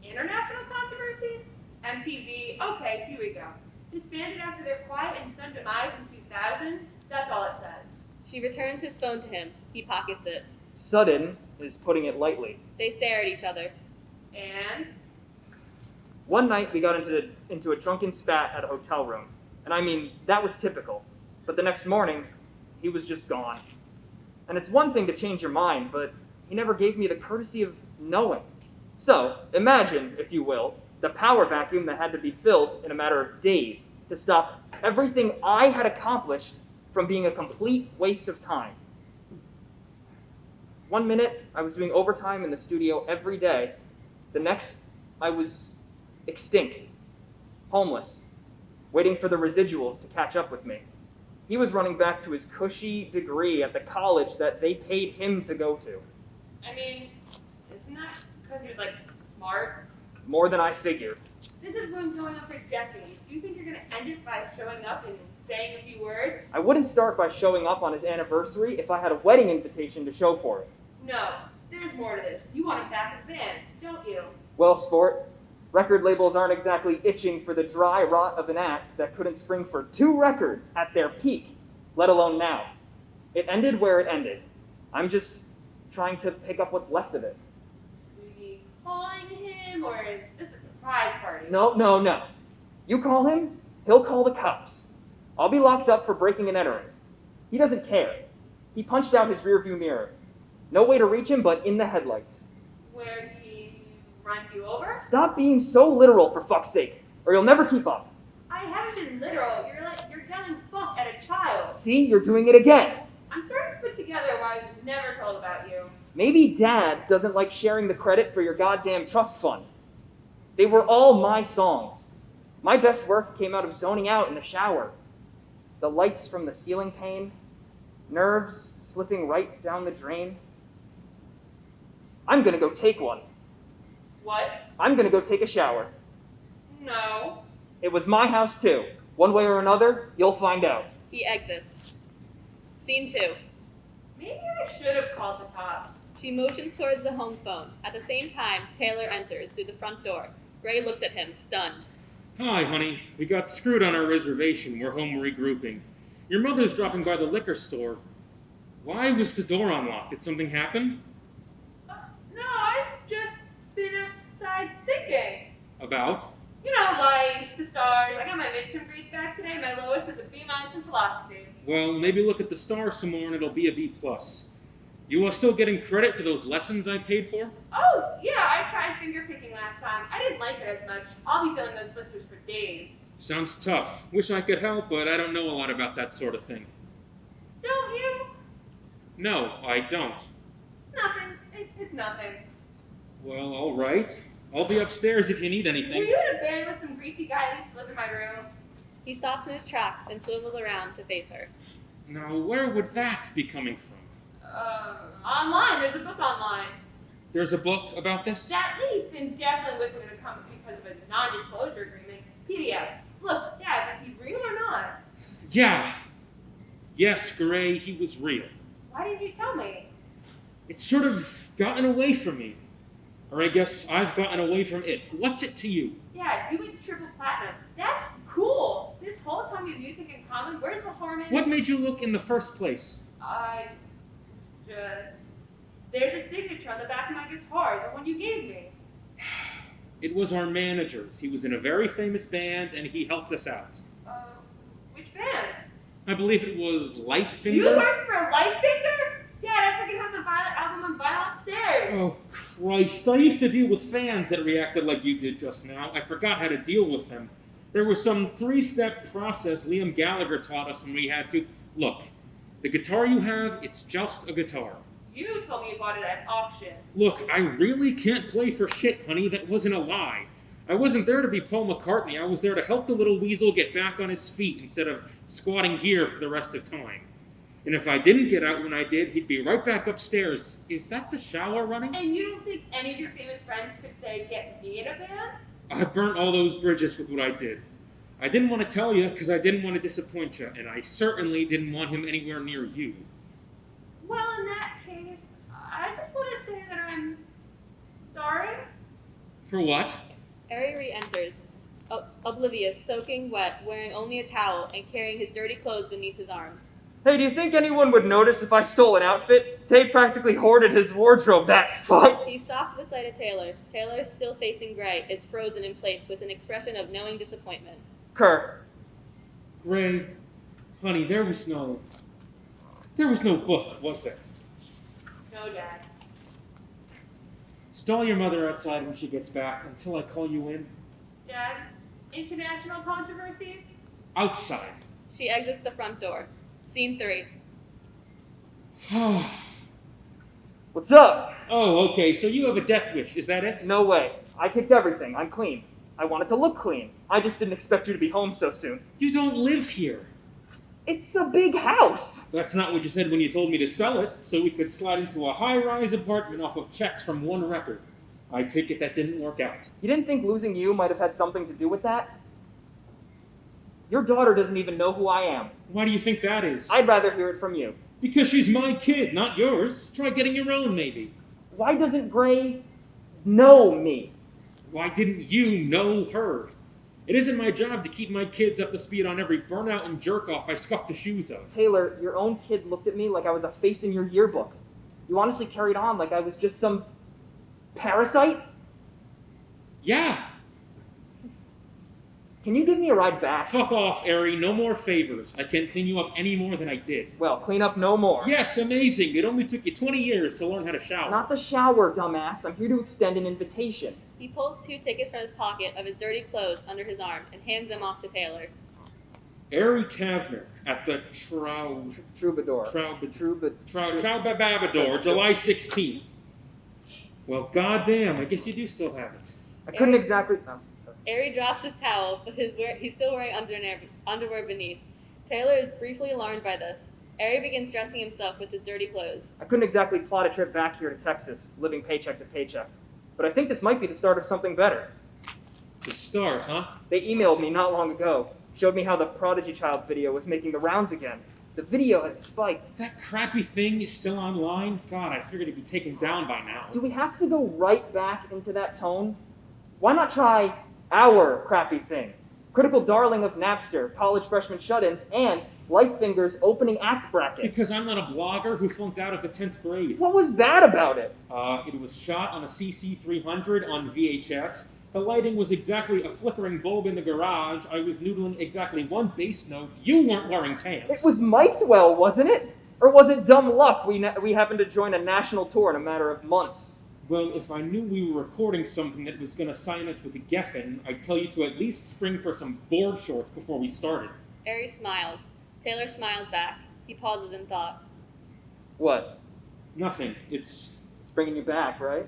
international controversies, MTV. Okay, here we go. Disbanded after their quiet and sudden demise in 2000. That's all it says. She returns his phone to him. He pockets it. Sudden is putting it lightly. They stare at each other. And? One night we got into a drunken spat at a hotel room. And I mean, that was typical. But the next morning, he was just gone. And it's one thing to change your mind, but he never gave me the courtesy of knowing. So, imagine, if you will, the power vacuum that had to be filled in a matter of days to stop everything I had accomplished from being a complete waste of time. 1 minute, I was doing overtime in the studio every day. The next, I was extinct, homeless, waiting for the residuals to catch up with me. He was running back to his cushy degree at the college that they paid him to go to. I mean, isn't that because he was, like, smart? More than I figured. This has been going on for decades. Do you think you're going to end it by showing up and saying a few words? I wouldn't start by showing up on his anniversary if I had a wedding invitation to show for it. No, there's more to this. You want him back in the band, don't you? Well, sport, record labels aren't exactly itching for the dry rot of an act that couldn't spring for 2 records at their peak, let alone now. It ended where it ended. I'm just trying to pick up what's left of it. Will you be calling him, or is this a surprise party? No. You call him, he'll call the cops. I'll be locked up for breaking and entering. He doesn't care. He punched out his rearview mirror. No way to reach him but in the headlights. Where he runs you over? Stop being so literal, for fuck's sake, or you'll never keep up. I haven't been literal. You're yelling fuck at a child. See, you're doing it again. I'm starting to put together why I was never told about you. Maybe Dad doesn't like sharing the credit for your goddamn trust fund. They were all my songs. My best work came out of zoning out in the shower. The lights from the ceiling pane, nerves slipping right down the drain. I'm gonna go take one. What? I'm gonna go take a shower. No. It was my house too. One way or another, you'll find out. He exits. Scene 2. Maybe I should have called the cops. She motions towards the home phone. At the same time, Taylor enters through the front door. Gray looks at him, stunned. Hi, honey. We got screwed on our reservation. We're home regrouping. Your mother's dropping by the liquor store. Why was the door unlocked? Did something happen? No, I've just been outside thinking. About? You know, life, the stars. I got my midterm grades back today. My lowest was a B- in philosophy. Well, maybe look at the stars some more and it'll be a B+. You are still getting credit for those lessons I paid for? Oh, yeah, I tried finger picking last time. I didn't like it as much. I'll be feeling those blisters for days. Sounds tough. Wish I could help, but I don't know a lot about that sort of thing. Don't you? No, I don't. Nothing. It's nothing. Well, all right. I'll be upstairs if you need anything. Were you in a band with some greasy guy that used to live in my room? He stops in his tracks and swivels around to face her. Now, where would that be coming from? Online. There's a book online. There's a book about this? That leaked and definitely wasn't going to come because of a non-disclosure agreement. PDF. Look, Dad, is he real or not? Yeah. Yes, Gray, he was real. Why didn't you tell me? It's sort of gotten away from me. Or I guess I've gotten away from it. What's it to you? Dad, you went triple platinum. That's cool. This whole time we have music in common. Where's the harm in it? What made you look in the first place? There's a signature on the back of my guitar, the one you gave me. It was our manager's. He was in a very famous band, and he helped us out. Which band? I believe it was Life You Finger. work for Lifefinger? Dad, I freaking have the Violet album on vinyl upstairs. Oh, Christ. I used to deal with fans that reacted like you did just now. I forgot how to deal with them. There was some 3-step process Liam Gallagher taught us when we had to... Look, the guitar you have, it's just a guitar. You told me you bought it at auction. Look, I really can't play for shit, honey. That wasn't a lie. I wasn't there to be Paul McCartney. I was there to help the little weasel get back on his feet instead of squatting here for the rest of time. And if I didn't get out when I did, he'd be right back upstairs. Is that the shower running? And you don't think any of your famous friends could say, get me in a band? I burnt all those bridges with what I did. I didn't want to tell you because I didn't want to disappoint you, and I certainly didn't want him anywhere near you. Well, in that case, I just want to say that I'm sorry. For what? Ari re-enters, oblivious, soaking wet, wearing only a towel, and carrying his dirty clothes beneath his arms. Hey, do you think anyone would notice if I stole an outfit? Tate practically hoarded his wardrobe, that fuck! He stops beside Taylor. Taylor, still facing Gray, is frozen in place with an expression of knowing disappointment. Kerr. Gray, honey, there was no book, was there? No, Dad. Stall your mother outside when she gets back until I call you in. Dad, international controversies? Outside. She exits the front door. Scene 3. What's up? Oh, okay, so you have a death wish, is that it? No way. I kicked everything. I'm clean. I wanted to look clean. I just didn't expect you to be home so soon. You don't live here. It's a big house. That's not what you said when you told me to sell it, so we could slide into a high-rise apartment off of checks from one record. I take it that didn't work out. You didn't think losing you might have had something to do with that? Your daughter doesn't even know who I am. Why do you think that is? I'd rather hear it from you. Because she's my kid, not yours. Try getting your own, maybe. Why doesn't Gray know me? Why didn't you know her? It isn't my job to keep my kids up to speed on every burnout and jerk-off I scuff the shoes of. Taylor, your own kid looked at me like I was a face in your yearbook. You honestly carried on like I was just some parasite? Yeah. Can you give me a ride back? Fuck off, Ari. No more favors. I can't clean you up any more than I did. Well, clean up no more. Yes, amazing. It only took you 20 years to learn how to shower. Not the shower, dumbass. I'm here to extend an invitation. He pulls 2 tickets from his pocket of his dirty clothes under his arm and hands them off to Taylor. Ari Kavner at the Troubadour, July 16th. Well, goddamn, I guess you do still have it. I couldn't exactly... Oh, sorry. Ari drops his towel, but he's still wearing underwear beneath. Taylor is briefly alarmed by this. Ari begins dressing himself with his dirty clothes. I couldn't exactly plot a trip back here to Texas, living paycheck to paycheck. But I think this might be the start of something better. The start, huh? They emailed me not long ago, showed me how the Prodigy Child video was making the rounds again. The video had spiked. That crappy thing is still online? God, I figured it'd be taken down by now. Do we have to go right back into that tone? Why not try our crappy thing? Critical darling of Napster, college freshman shut-ins, and Lifefinger's opening act bracket. Because I'm not a blogger who flunked out of the 10th grade. What was bad about it? It was shot on a CC300 on VHS. The lighting was exactly a flickering bulb in the garage. I was noodling exactly one bass note. You weren't wearing pants. It was mic'd well, wasn't it? Or was it dumb luck we happened to join a national tour in a matter of months? Well, if I knew we were recording something that was going to sign us with a Geffen, I'd tell you to at least spring for some board shorts before we started. Ari smiles. Taylor smiles back. He pauses in thought. What? Nothing. It's bringing you back, right?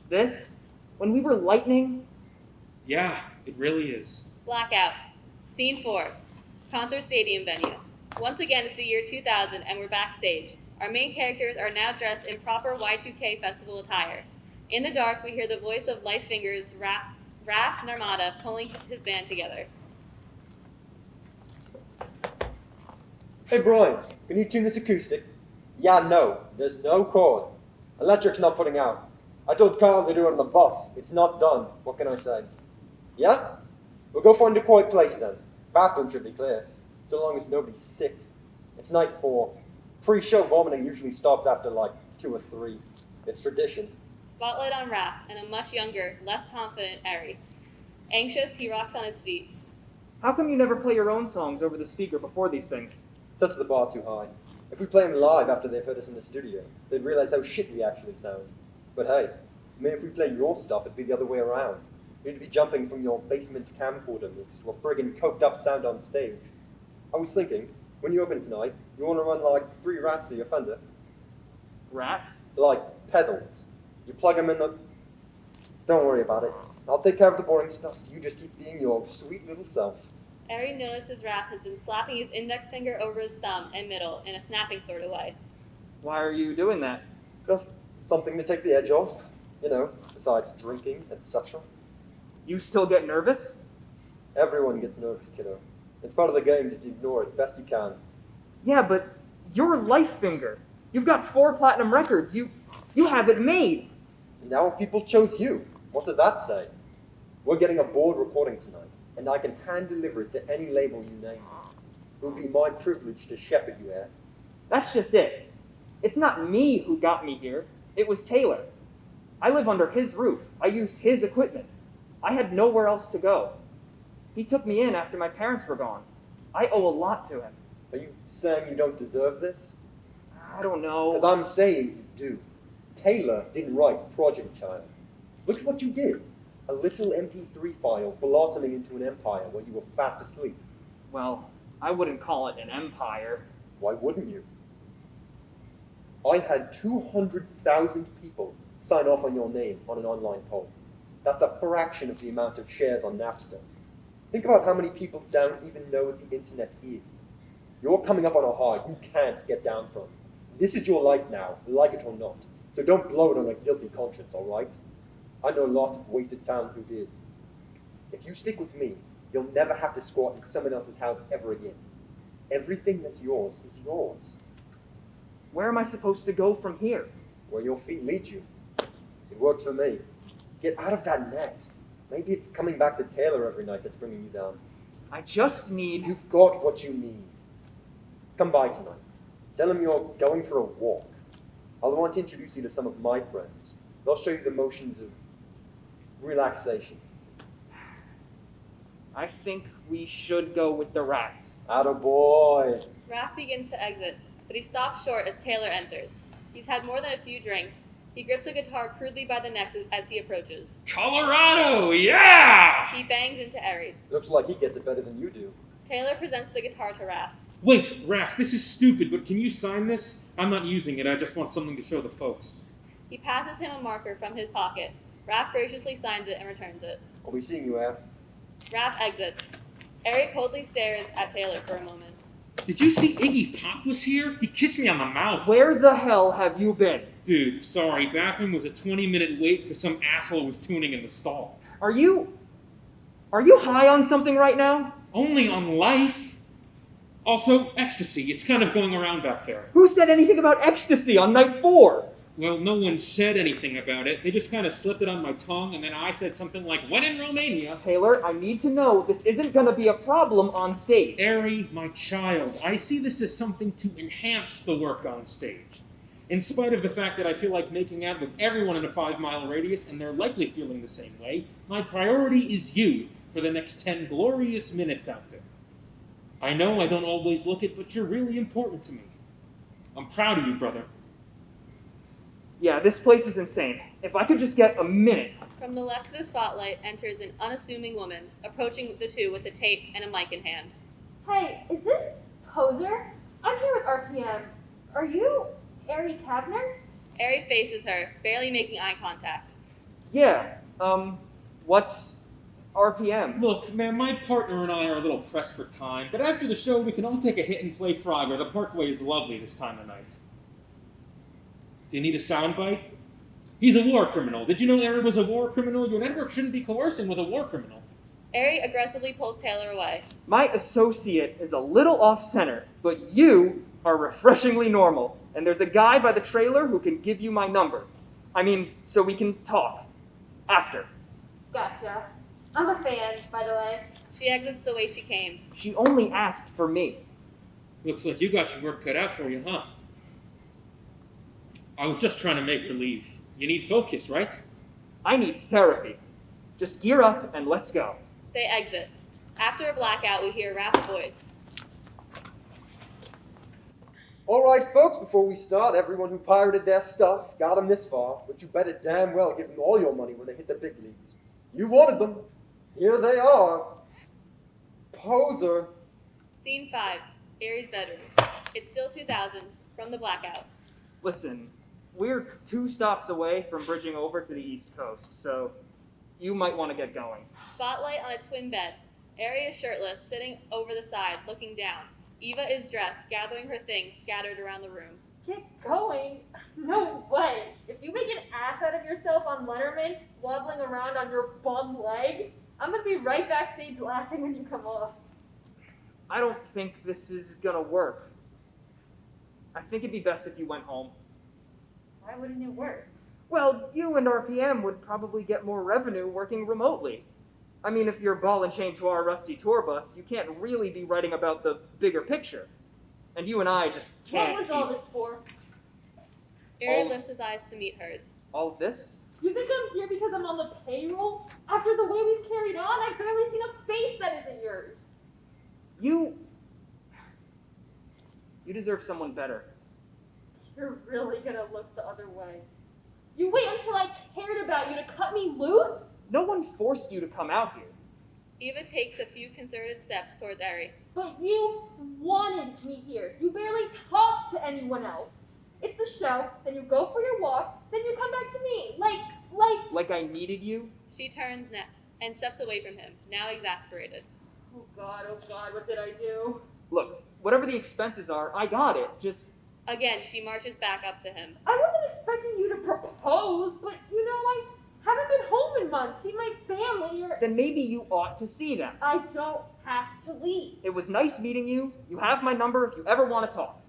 This? When we were lightning? Yeah, it really is. Blackout. Scene 4. Concert stadium venue. Once again, it's the year 2000 and we're backstage. Our main characters are now dressed in proper Y2K festival attire. In the dark, we hear the voice of Lifefinger's Raph Narmada pulling his band together. Hey Brian, can you tune this acoustic? Yeah, no, there's no chord. Electric's not putting out. I told Carl to do it on the bus. It's not done. What can I say? Yeah? We'll go find a quiet place then. Bathroom should be clear, so long as nobody's sick. It's night 4. Pre-show vomiting usually stops after like 2 or 3. It's tradition. Spotlight on Raph and a much younger, less confident Ari. Anxious, he rocks on his feet. How come you never play your own songs over the speaker before these things? Sets the bar too high. If we play them live after they've heard us in the studio, they'd realize how shit we actually sound. But hey, maybe if we play your stuff, it'd be the other way around. You'd be jumping from your basement camcorder mix to a friggin' coked up sound on stage. I was thinking, when you open tonight, you want to run like 3 rats through your Fender? Rats? Like pedals. You plug them in the... Don't worry about it. I'll take care of the boring stuff. You just keep being your sweet little self. Eri notices Raph has been slapping his index finger over his thumb and middle in a snapping sort of way. Why are you doing that? Just something to take the edge off. You know, besides drinking, etc. You still get nervous? Everyone gets nervous, kiddo. It's part of the game to ignore it best you can. Yeah, but your life finger. You've got 4 platinum records. You have it made. Now people chose you. What does that say? We're getting a board recording tonight, and I can hand deliver it to any label you name. It will be my privilege to shepherd you here. That's just it. It's not me who got me here. It was Taylor. I live under his roof. I used his equipment. I had nowhere else to go. He took me in after my parents were gone. I owe a lot to him. Are you saying you don't deserve this? I don't know. Because I'm saying you do. Taylor didn't write Project Child. Look at what you did. A little MP3 file blossoming into an empire where you were fast asleep. Well, I wouldn't call it an empire. Why wouldn't you? I had 200,000 people sign off on your name on an online poll. That's a fraction of the amount of shares on Napster. Think about how many people don't even know what the internet is. You're coming up on a high you can't get down from. This is your life now, like it or not. So don't blow it on a guilty conscience, all right? I know a lot of wasted talent who did. If you stick with me, you'll never have to squat in someone else's house ever again. Everything that's yours is yours. Where am I supposed to go from here? Where your feet lead you. It worked for me. Get out of that nest. Maybe it's coming back to Taylor every night that's bringing you down. I just need... You've got what you need. Come by tonight. Tell him you're going for a walk. I'll want to introduce you to some of my friends. They'll show you the motions of relaxation. I think we should go with the rats. Attaboy. Raph begins to exit, but he stops short as Taylor enters. He's had more than a few drinks. He grips a guitar crudely by the neck as he approaches. Colorado, yeah! He bangs into Eri. Looks like he gets it better than you do. Taylor presents the guitar to Raph. Wait, Raph, this is stupid, but can you sign this? I'm not using it, I just want something to show the folks. He passes him a marker from his pocket. Raph graciously signs it and returns it. I'll be seeing you, Av. Raph exits. Eri coldly stares at Taylor for a moment. Did you see Iggy Pop was here? He kissed me on the mouth. Where the hell have you been? Dude, sorry, bathroom was a 20-minute wait because some asshole was tuning in the stall. Are you high on something right now? Only on life. Also, ecstasy. It's kind of going around back there. Who said anything about ecstasy on night 4? Well, no one said anything about it. They just kind of slipped it on my tongue, and then I said something like, when in Romania. Taylor, I need to know this isn't going to be a problem on stage. Eri, my child, I see this as something to enhance the work on stage. In spite of the fact that I feel like making out with everyone in a 5-mile radius, and they're likely feeling the same way, my priority is you for the next 10 glorious minutes out there. I know I don't always look it, but you're really important to me. I'm proud of you, brother. Yeah, this place is insane. If I could just get a minute. From the left of the spotlight enters an unassuming woman, approaching the two with a tape and a mic in hand. Hey, is this Poser? I'm here with RPM. Are you Eri Kavner? Eri faces her, barely making eye contact. Yeah, what's RPM? Look, man, my partner and I are a little pressed for time, but after the show we can all take a hit and play Frogger. The Parkway is lovely this time of night. Do you need a soundbite? He's a war criminal. Did you know Eri was a war criminal? Your network shouldn't be coercing with a war criminal. Eri aggressively pulls Taylor away. My associate is a little off-center, but you are refreshingly normal. And there's a guy by the trailer who can give you my number. I mean, so we can talk. After. Gotcha. I'm a fan, by the way. She exits the way she came. She only asked for me. Looks like you got your work cut out for you, huh? I was just trying to make believe. You need focus, right? I need therapy. Just gear up and let's go. They exit. After a blackout, we hear Raph's voice. All right, folks, before we start, everyone who pirated their stuff got them this far, but you better damn well give them all your money when they hit the big leagues. You wanted them. Here they are. Poser. Scene 5, Aries' bedroom. It's still 2000, from the blackout. Listen, we're 2 stops away from bridging over to the East Coast, so you might want to get going. Spotlight on a twin bed. Ari is shirtless, sitting over the side, looking down. Eva is dressed, gathering her things scattered around the room. Get going? No way. If you make an ass out of yourself on Letterman, wobbling around on your bum leg, I'm gonna be right backstage laughing when you come off. I don't think this is gonna work. I think it'd be best if you went home. Why wouldn't it work? Well, you and RPM would probably get more revenue working remotely. I mean, if you're ball and chain to our rusty tour bus, you can't really be writing about the bigger picture. And you and I just can't. What was all this for? Ari lifts his eyes to meet hers. All of this? You think I'm here because I'm on the payroll? After the way we've carried on, I've barely seen a face that isn't yours. You deserve someone better. You're really gonna look the other way. You wait until I cared about you to cut me loose? No one forced you to come out here. Eva takes a few concerted steps towards Ari. But you wanted me here. You barely talk to anyone else. It's the show, then you go for your walk, then you come back to me. Like I needed you? She turns and steps away from him, now exasperated. Oh God, what did I do? Look, whatever the expenses are, I got it. Just... Again, she marches back up to him. I wasn't expecting you to propose, but you know, I haven't been home in months, seen my family, or... Then maybe you ought to see them. I don't have to leave. It was nice meeting you. You have my number if you ever want to talk.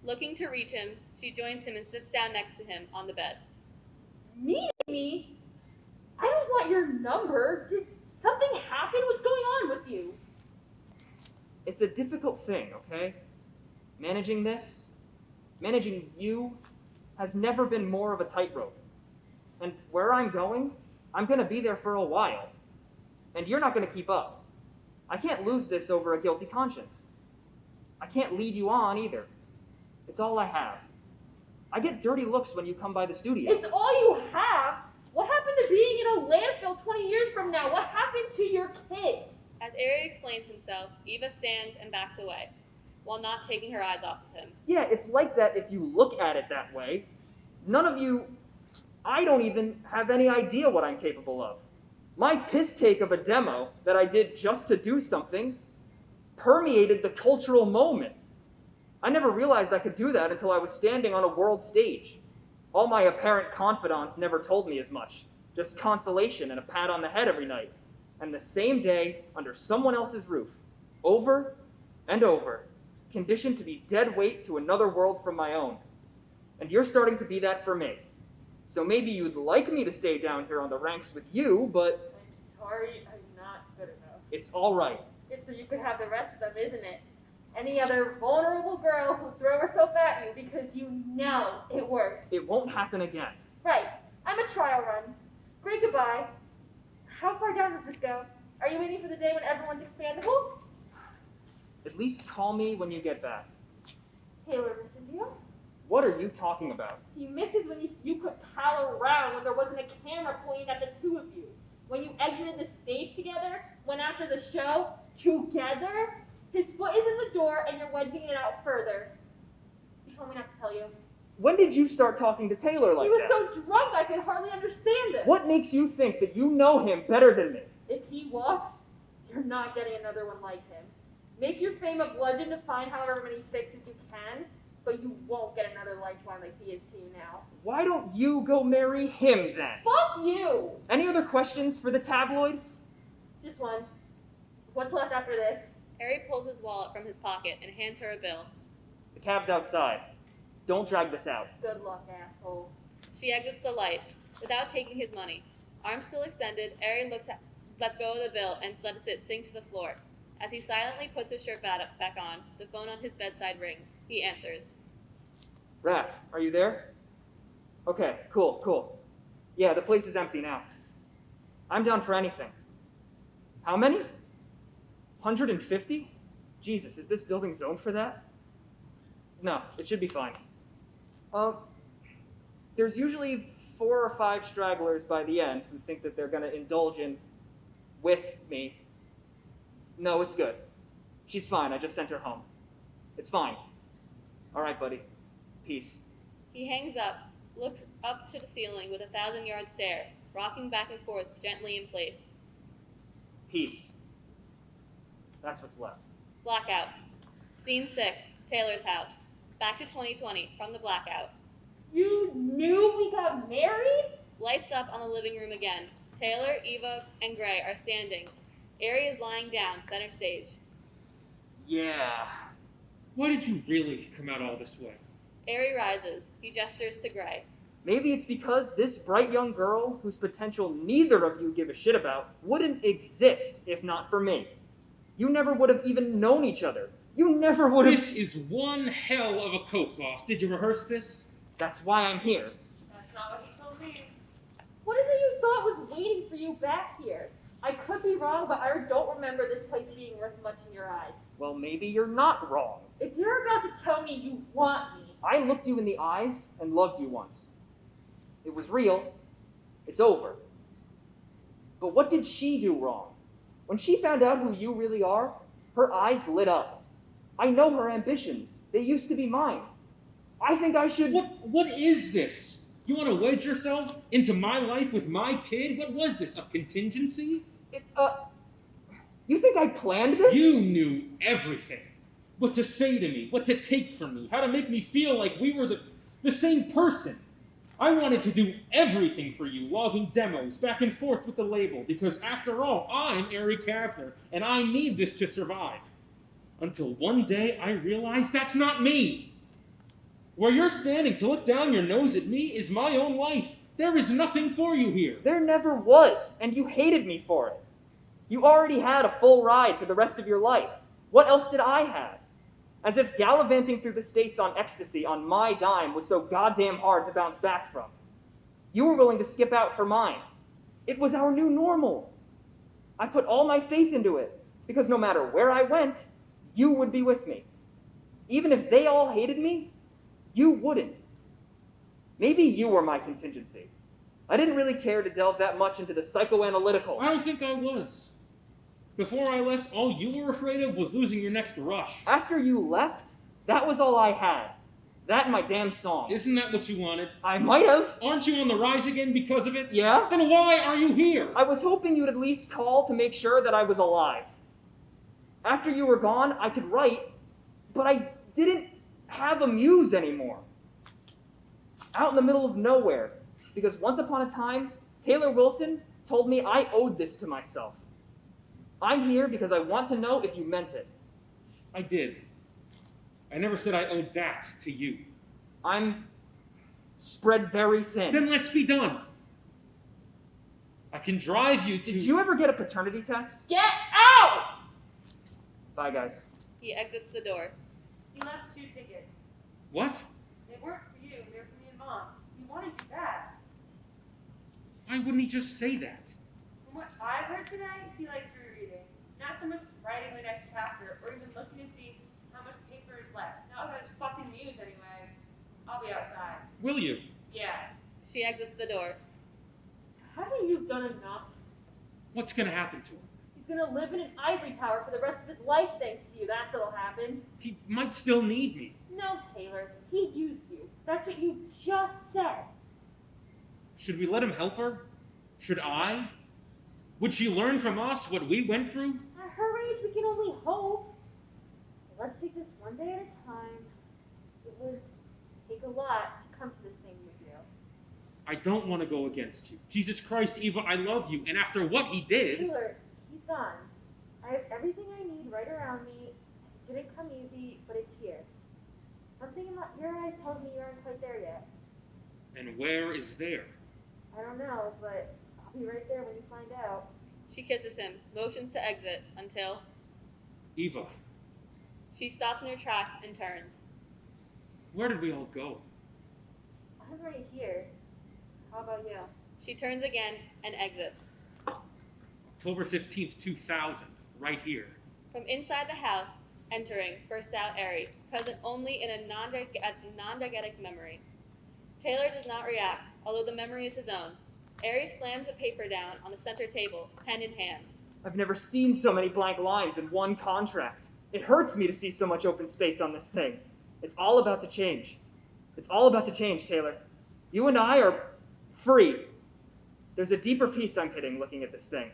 Looking to reach him, she joins him and sits down next to him on the bed. Meeting me? I don't want your number. Did something happen? What's going on with you? It's a difficult thing, okay? Managing you, has never been more of a tightrope. And where I'm going, I'm going to be there for a while. And you're not going to keep up. I can't lose this over a guilty conscience. I can't lead you on either. It's all I have. I get dirty looks when you come by the studio. It's all you have? What happened to being in a landfill 20 years from now? What happened to your kids? As Ari explains himself, Eva stands and backs away, while not taking her eyes off of him. Yeah, it's like that if you look at it that way. None of you... I don't even have any idea what I'm capable of. My piss take of a demo that I did just to do something permeated the cultural moment. I never realized I could do that until I was standing on a world stage. All my apparent confidants never told me as much. Just consolation and a pat on the head every night. And the same day, under someone else's roof. Over and over. Conditioned to be dead weight to another world from my own. And you're starting to be that for me. So maybe you'd like me to stay down here on the ranks with you, but... I'm sorry, I'm not good enough. It's all right. It's so you could have the rest of them, isn't it? Any other vulnerable girl who'll throw herself at you because you know it works. It won't happen again. Right. I'm a trial run. Great goodbye. How far down does this go? Are you waiting for the day when everyone's expandable? At least call me when you get back. Taylor misses you. What are you talking about? He misses when you could pal around when there wasn't a camera pointing at the two of you. When you exited the stage together, went after the show, together. His foot is in the door and you're wedging it out further. He told me not to tell you. When did you start talking to Taylor like He was that? so drunk I could hardly understand it. What makes you think that you know him better than me? If he walks, you're not getting another one like him. Make your fame a bludgeon to find however many fixes you can, but you won't get another like one like he is to you now. Why don't you go marry him then? Fuck you! Any other questions for the tabloid? Just one. What's left after this? Harry pulls his wallet from his pocket and hands her a bill. The cab's outside. Don't drag this out. Good luck, asshole. She exits the light, without taking his money. Arms still extended, Ari lets go of the bill and lets it sink to the floor. As he silently puts his shirt back on, the phone on his bedside rings. He answers. Raph, are you there? Okay, cool. Yeah, the place is empty now. I'm down for anything. How many? 150? Jesus, is this building zoned for that? No, it should be fine. There's usually 4 or 5 stragglers by the end who think that they're going to indulge in with me. No, it's good. She's fine. I just sent her home. It's fine. All right, buddy. Peace. He hangs up, looks up to the ceiling with a 1,000-yard stare, rocking back and forth gently in place. Peace. That's what's left. Blackout. Scene 6, Taylor's house. Back to 2020, from the blackout. You knew we got married? Lights up on the living room again. Taylor, Eva, and Gray are standing. Ari is lying down, center stage. Yeah. Why did you really come out all this way? Ari rises. He gestures to Gray. Maybe it's because this bright young girl, whose potential neither of you give a shit about, wouldn't exist if not for me. You never would have even known each other. You never would have... This is one hell of a coat, boss. Did you rehearse this? That's why I'm here. That's not what he told me. What is it you thought was waiting for you back here? I could be wrong, but I don't remember this place being worth much in your eyes. Well, maybe you're not wrong. If you're about to tell me you want me... I looked you in the eyes and loved you once. It was real. It's over. But what did she do wrong? When she found out who you really are, her eyes lit up. I know her ambitions. They used to be mine. I think I should... What is this? You want to wedge yourself into my life with my kid? What was this, a contingency? You think I planned this? You knew everything. What to say to me, what to take from me, how to make me feel like we were the same person. I wanted to do everything for you, logging demos, back and forth with the label, because after all, I'm Ari Kavner, and I need this to survive. Until one day I realized that's not me. Where you're standing to look down your nose at me is my own life. There is nothing for you here. There never was, and you hated me for it. You already had a full ride to the rest of your life. What else did I have? As if gallivanting through the States on ecstasy on my dime was so goddamn hard to bounce back from. You were willing to skip out for mine. It was our new normal. I put all my faith into it, because no matter where I went, you would be with me. Even if they all hated me, you wouldn't. Maybe you were my contingency. I didn't really care to delve that much into the psychoanalytical. I don't think I was. Before I left, all you were afraid of was losing your next rush. After you left, that was all I had. That and my damn song. Isn't that what you wanted? I might have. Aren't you on the rise again because of it? Yeah? Then why are you here? I was hoping you'd at least call to make sure that I was alive. After you were gone, I could write, but I didn't have a muse anymore. Out in the middle of nowhere, because once upon a time, Taylor Wilson told me I owed this to myself. I'm here because I want to know if you meant it. I did. I never said I owed that to you. I'm spread very thin. Then let's be done. I can drive you to... Did you ever get a paternity test? Get out! Bye, guys. He exits the door. He left 2 tickets. What? They weren't for you, they were for me and Mom. He wanted you back. Why wouldn't he just say that? From what I've heard today, he likes rereading. Not so much writing the next chapter, or even looking to see how much paper is left. Not about his fucking muse anyway. I'll be outside. Will you? Yeah. She exits the door. Haven't you done enough? What's gonna happen to him? He's gonna live in an ivory tower for the rest of his life thanks to you. That's what'll happen. He might still need me. No, Taylor. He used you. That's what you just said. Should we let him help her? Should I? Would she learn from us what we went through? At her age, we can only hope. Let's take this one day at a time. It would take a lot to come to this thing with you. I don't want to go against you. Jesus Christ, Eva, I love you. And after what he did... Taylor, he's gone. I have everything I need right around me. It didn't come easy, but it's here. Something in your eyes tells me you aren't quite there yet. And where is there? I don't know, but I'll be right there when you find out. She kisses him, motions to exit, until... Eva, She stops in her tracks and turns. where did we all go? I'm right here. How about you? She turns again and exits. October 15th, 2000, right here. From inside the house, Entering, bursts out Airy, present only in a non-diegetic memory. Taylor does not react, although the memory is his own. Airy slams a paper down on the center table, pen in hand. I've never seen so many blank lines in one contract. It hurts me to see so much open space on this thing. It's all about to change. It's all about to change, Taylor. You and I are free. There's a deeper piece I'm hitting looking at this thing.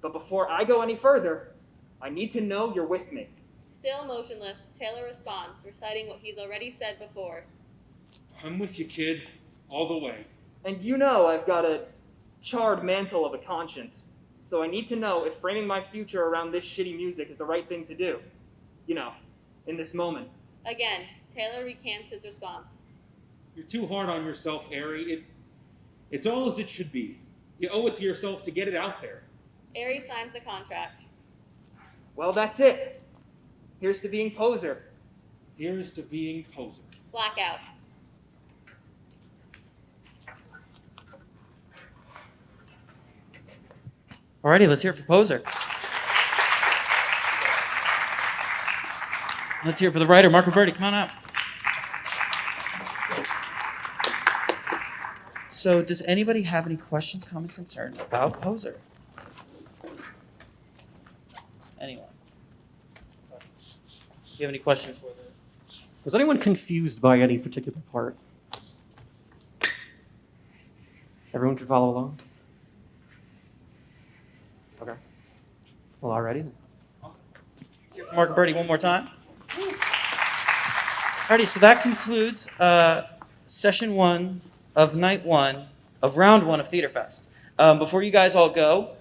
But before I go any further, I need to know you're with me. Still motionless, Taylor responds, reciting what he's already said before. I'm with you, kid, all the way. And you know I've got a charred mantle of a conscience, so I need to know if framing my future around this shitty music is the right thing to do. You know, in this moment. Again, Taylor recants his response. You're too hard on yourself, Airy. It's all as it should be. You owe it to yourself to get it out there. Airy signs the contract. Well, that's it. Here's to being poser. Here's to being poser. Blackout. Alrighty, let's hear it for Poser. Let's hear it for the writer, Mark Roberti. Come on up. So, does anybody have any questions, comments, concerns about Poser? Anyone? Do you have any questions for the... Was anyone confused by any particular part? Everyone can follow along? Okay. Well, alrighty then. Awesome. Let's hear from Mark Roberti one more time. Alrighty, so that concludes session 1 of night 1 of round 1 of TheatreFest. Before you guys all go,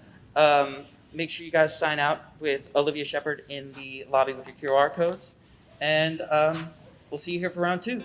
make sure you guys sign out with Olivia Shepard in the lobby with your QR codes. And we'll see you here for round 2.